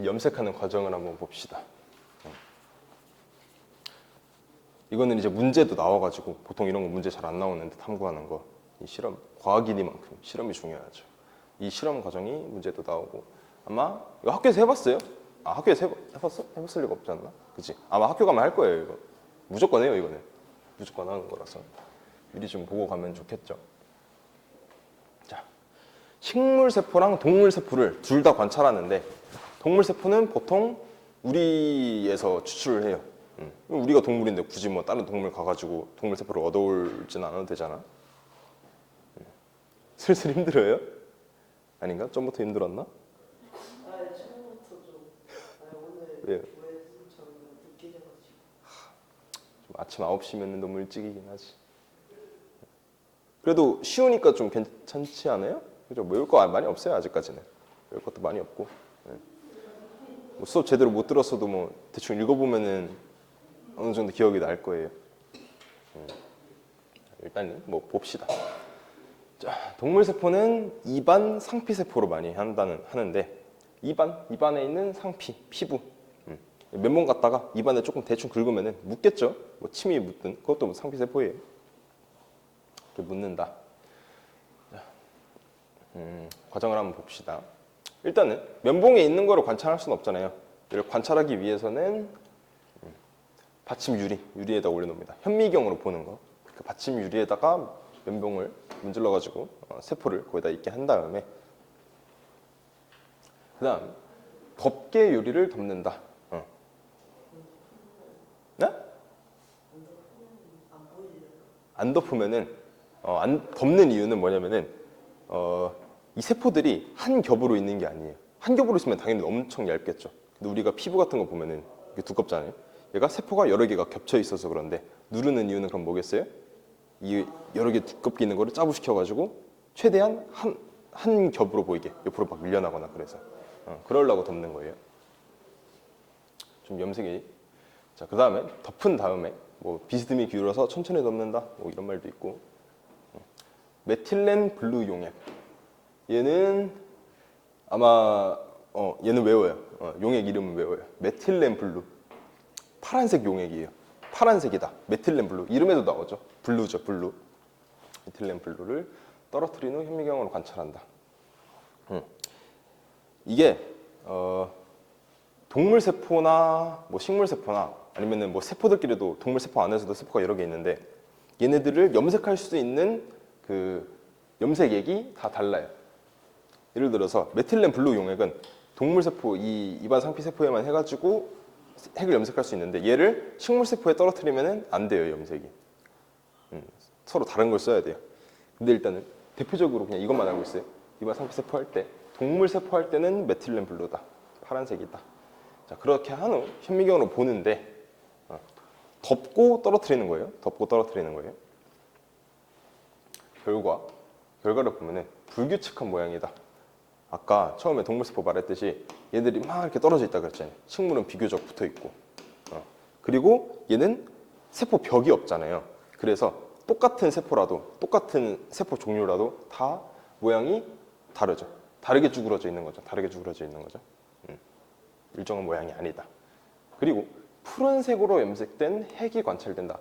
염색하는 과정을 한번 봅시다. 이거는 이제 문제도 나와가지고 보통 이런 거 문제 잘 안 나오는데 탐구하는 거. 이 실험, 과학이니만큼 실험이 중요하죠. 이 실험 과정이 문제도 나오고 아마 이거 학교에서 해봤어요? 학교에서 해봤어? 해봤을 리가 없지 않나? 그치? 아마 학교 가면 할 거예요. 이거 무조건 해요. 이거는 무조건 하는 거라서 미리 좀 보고 가면 좋겠죠. 자, 식물세포랑 동물세포를 둘 다 관찰하는데 동물세포는 보통 우리에서 추출을 해요. 우리가 동물인데 굳이 뭐 다른 동물 가가지고 동물세포를 얻어올지는 않아도 되잖아. 슬슬 힘들어요? 아닌가? 좀부터 힘들었나? 처음부터 좀 왜요? 뭐해서 저는 늦게 자가지고. 좀 아침 9시면 너무 일찍이긴 하지. 그래도 쉬우니까 좀 괜찮지 않아요? 그죠? 뭐 외울 거 많이 없어요 아직까지는. 외울 것도 많이 없고. 네. 뭐 수업 제대로 못 들었어도 뭐 대충 읽어보면은 어느 정도 기억이 날 거예요. 일단 뭐 봅시다. 자, 동물세포는 입안 상피세포로 많이 하는데 입안에 있는 상피, 피부. 맨몸 갖다가 입안에 조금 대충 긁으면은 묻겠죠? 뭐 침이 묻든 그것도 뭐 상피세포예요. 이렇게 묻는다. 자, 과정을 한번 봅시다. 일단은 면봉에 있는 거를 관찰할 수는 없잖아요. 이를 관찰하기 위해서는 받침 유리에다 올려놓습니다. 현미경으로 보는 거. 그 받침 유리에다가 면봉을 문질러 가지고 세포를 거기다 있게 한 다음에 그다음 덮개 유리를 덮는다. 네? 안 덮으면은 안 덮는 이유는 뭐냐면은 이 세포들이 한 겹으로 있는 게 아니에요. 한 겹으로 있으면 당연히 엄청 얇겠죠. 근데 우리가 피부 같은 거 보면은 이게 두껍잖아요. 얘가 세포가 여러 개가 겹쳐 있어서 그런데 누르는 이유는 그럼 뭐겠어요? 이 여러 개 두껍게 있는 거를 짜부시켜-가지고 최대한 한 겹으로 보이게 옆으로 막 밀려나거나 그래서 그러려고 덮는 거예요. 좀 염색이. 자, 그 다음에 덮은 다음에 뭐 비스듬히 기울여서 천천히 덮는다. 뭐 이런 말도 있고. 메틸렌 블루 용액. 얘는 아마 얘는 외워요. 용액 이름은 외워요. 메틸렌 블루. 파란색 용액이에요. 파란색이다. 메틸렌 블루. 이름에도 나오죠. 블루죠, 블루. 메틸렌 블루를 떨어뜨린 후 현미경으로 관찰한다. 이게 동물 세포나 뭐 식물 세포나 아니면은 뭐 세포들끼리도 동물 세포 안에서도 세포가 여러 개 있는데 얘네들을 염색할 수 있는 그 염색액이 다 달라요. 예를 들어서 메틸렌 블루 용액은 동물 세포 이 입안 상피 세포에만 해가지고 핵을 염색할 수 있는데 얘를 식물 세포에 떨어뜨리면은 안 돼요, 염색이. 서로 다른 걸 써야 돼요. 근데 일단은 대표적으로 그냥 이것만 알고 있어요. 입안 상피 세포 할 때 동물 세포 할 때는 메틸렌 블루다, 파란색이다. 자, 그렇게 한 후 현미경으로 보는데 덮고 떨어뜨리는 거예요. 덮고 떨어뜨리는 거예요. 결과를 보면은 불규칙한 모양이다. 아까 처음에 동물세포 말했듯이 얘들이 막 이렇게 떨어져 있다 그랬잖아요. 식물은 비교적 붙어 있고. 그리고 얘는 세포 벽이 없잖아요. 그래서 똑같은 세포라도, 똑같은 세포 종류라도 다 모양이 다르죠. 다르게 쭈그러져 있는 거죠. 다르게 쭈그러져 있는 거죠. 일정한 모양이 아니다. 그리고 푸른색으로 염색된 핵이 관찰된다.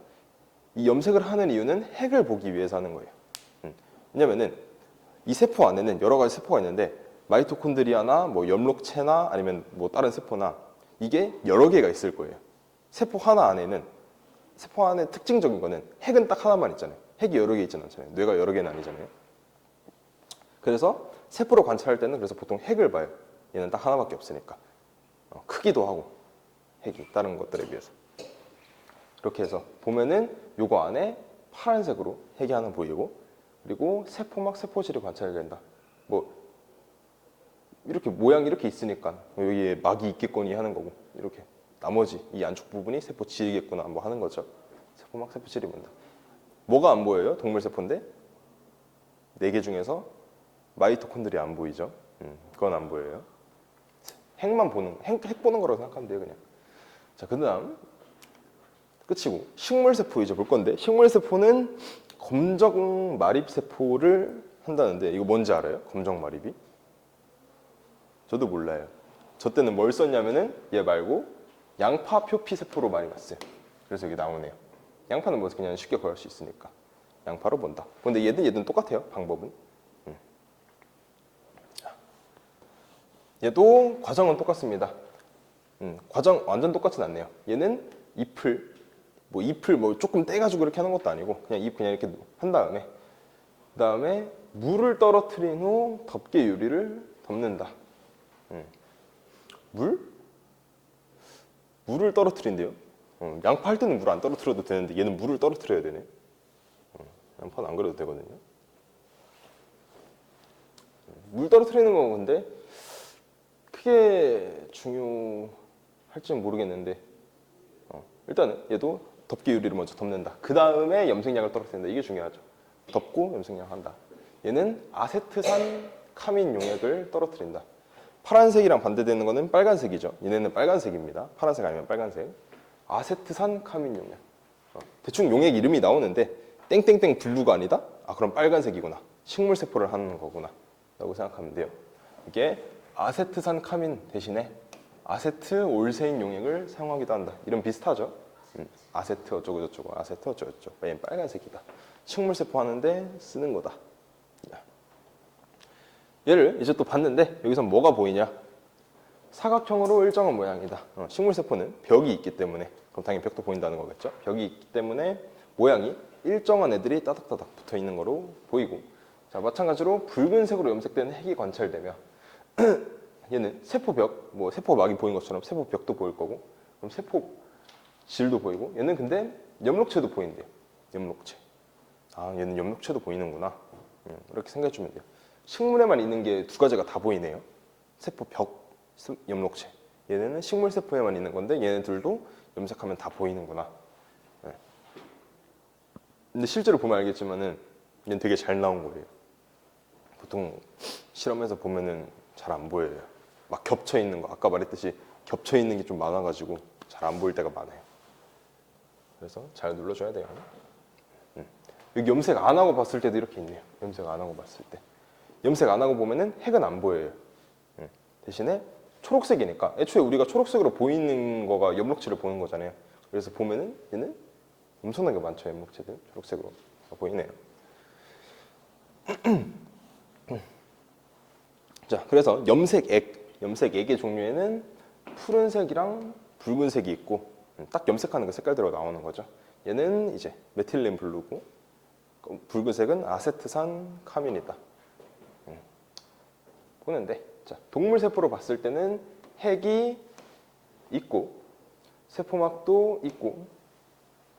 이 염색을 하는 이유는 핵을 보기 위해서 하는 거예요. 왜냐면은 이 세포 안에는 여러 가지 세포가 있는데 마이토콘드리아나 뭐 엽록체나 아니면 뭐 다른 세포나 이게 여러 개가 있을 거예요. 세포 안에 특징적인 거는 핵은 딱 하나만 있잖아요. 핵이 여러 개 있지는 않잖아요. 뇌가 여러 개는 아니잖아요. 그래서 세포로 관찰할 때는 그래서 보통 핵을 봐요. 얘는 딱 하나밖에 없으니까. 크기도 하고 핵이 다른 것들에 비해서. 그렇게 해서 보면은 요거 안에 파란색으로 핵이 하나 보이고 그리고 세포막 세포질이 관찰된다. 뭐 이렇게 모양이 이렇게 있으니까 여기에 막이 있겠거니 하는 거고 이렇게 나머지 이 안쪽 부분이 세포질이겠구나 뭐 하는 거죠. 세포막 세포질이 보인다. 뭐가 안 보여요? 동물 세포인데 4개 중에서 마이토콘드리아 안 보이죠. 그건 안 보여요. 핵 보는 거라고 생각하면 돼요 그냥. 자, 그다음 끝이고 식물세포 이제 볼 건데 식물세포는 검정 마립세포를 한다는데 이거 뭔지 알아요? 검정 마립이? 저도 몰라요. 저 때는 뭘 썼냐면은 얘 말고 양파 표피 세포로 많이 봤어요. 그래서 여기 나오네요. 양파는 뭐 그냥 쉽게 구할 수 있으니까 양파로 본다. 근데 얘든 똑같아요. 방법은. 얘도 과정은 똑같습니다. 과정 완전 똑같진 않네요. 얘는 잎을 조금 떼가지고 이렇게 하는 것도 아니고 그냥 잎 그냥 이렇게 한 다음에 그다음에 물을 떨어뜨린 후 덮개 유리를 덮는다. 물을 떨어뜨린대요. 양파 할 때는 물 안 떨어뜨려도 되는데 얘는 물을 떨어뜨려야 되네. 양파는 안 그래도 되거든요. 물 떨어뜨리는 건 근데 크게 중요할 할지는 모르겠는데 일단은 얘도 덮기 유리를 먼저 덮는다. 그 다음에 염색약을 떨어뜨린다. 이게 중요하죠. 덮고 염색약 한다. 얘는 아세트산 카민 용액을 떨어뜨린다. 파란색이랑 반대되는 거는 빨간색이죠. 얘네는 빨간색입니다. 파란색 아니면 빨간색. 아세트산 카민 용액. 대충 용액 이름이 나오는데 땡땡땡 블루가 아니다? 아 그럼 빨간색이구나. 식물 세포를 하는 거구나 라고 생각하면 돼요. 이게 아세트산 카민 대신에 아세트 올세인 용액을 사용하기도 한다. 이름 비슷하죠? 아세트 어쩌고 저쩌고 아세트 어쩌고 저쩌고 얘는 빨간색이다. 식물 세포 하는데 쓰는 거다. 얘를 이제 또 봤는데 여기서 뭐가 보이냐? 사각형으로 일정한 모양이다. 식물 세포는 벽이 있기 때문에 그럼 당연히 벽도 보인다는 거겠죠? 벽이 있기 때문에 모양이 일정한 애들이 따닥따닥 붙어 있는 거로 보이고, 자 마찬가지로 붉은색으로 염색된 핵이 관찰되며 얘는 세포벽, 뭐 세포막이 보인 것처럼 세포벽도 보일 거고, 그럼 세포 질도 보이고, 얘는 근데 염록체도 보인대요. 염록체. 아 얘는 염록체도 보이는구나. 이렇게 생각해 주면 돼요. 식물에만 있는 게 두 가지가 다 보이네요. 세포벽, 염록체. 얘네는 식물 세포에만 있는 건데 얘네들도 염색하면 다 보이는구나. 근데 실제로 보면 알겠지만은 얘는 되게 잘 나온 거예요. 보통 실험에서 보면은 잘 안 보여요. 막 겹쳐 있는 거, 아까 말했듯이 겹쳐 있는 게 좀 많아가지고 잘 안 보일 때가 많아요. 그래서 잘 눌러줘야 돼요. 여기 염색 안 하고 봤을 때도 이렇게 있네요. 염색 안 하고 봤을 때. 염색 안 하고 보면은 핵은 안 보여요. 대신에 초록색이니까 애초에 우리가 초록색으로 보이는 거가 염록체를 보는 거잖아요. 그래서 보면은 얘는 엄청나게 많죠. 염록체들 초록색으로 보이네요. 자, 그래서 염색액의 종류에는 푸른색이랑 붉은색이 있고 딱 염색하는 그 색깔대로 나오는 거죠. 얘는 이제 메틸렌 블루고 붉은색은 아세트산 카민이다. 보는데, 자 동물 세포로 봤을 때는 핵이 있고 세포막도 있고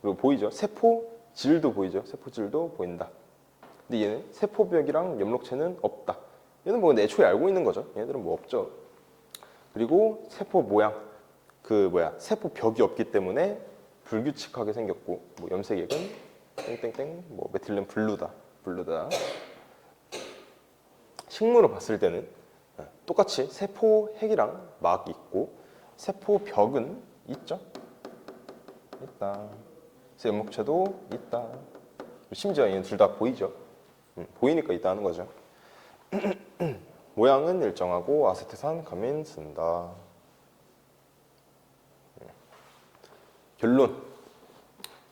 그리고 보이죠? 세포질도 보이죠? 세포질도 보인다. 근데 얘는 세포벽이랑 염록체는 없다. 얘는 뭐 애초에 알고 있는 거죠. 얘네들은 뭐 없죠. 그리고 세포 모양, 세포벽이 없기 때문에 불규칙하게 생겼고, 뭐 염색액은 땡땡땡, 뭐 메틸렌 블루다. 식물로 봤을 때는 똑같이 세포핵이랑 막이 있고 세포벽은 있죠. 있다. 그래서 염록체도 있다. 심지어 얘는 둘 다 보이죠. 보이니까 있다는 거죠. 모양은 일정하고 아세트산 카민 쓴다. 결론.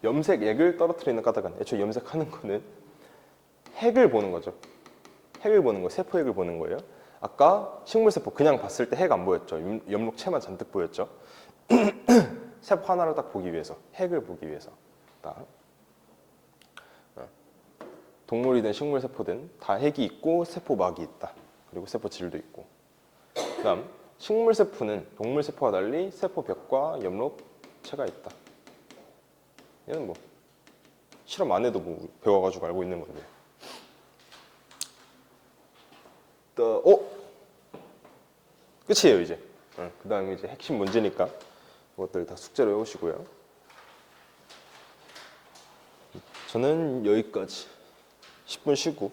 염색액을 떨어뜨리는 까닭은 애초에 염색하는 거는 핵을 보는 거죠. 핵을 보는 거, 세포핵을 보는 거예요. 아까 식물세포 그냥 봤을 때 핵 안 보였죠. 염록체만 잔뜩 보였죠. 세포 하나를 딱 보기 위해서, 핵을 보기 위해서. 동물이든 식물세포든 다 핵이 있고 세포막이 있다. 그리고 세포질도 있고. 그 다음 식물세포는 동물세포와 달리 세포벽과 염록체가 있다. 얘는 뭐 실험 안 해도 뭐 배워가지고 알고 있는 건데. 끝이에요 이제. 그 다음에 이제 핵심 문제니까 그것들 다 숙제로 해오시고요. 저는 여기까지 10분 쉬고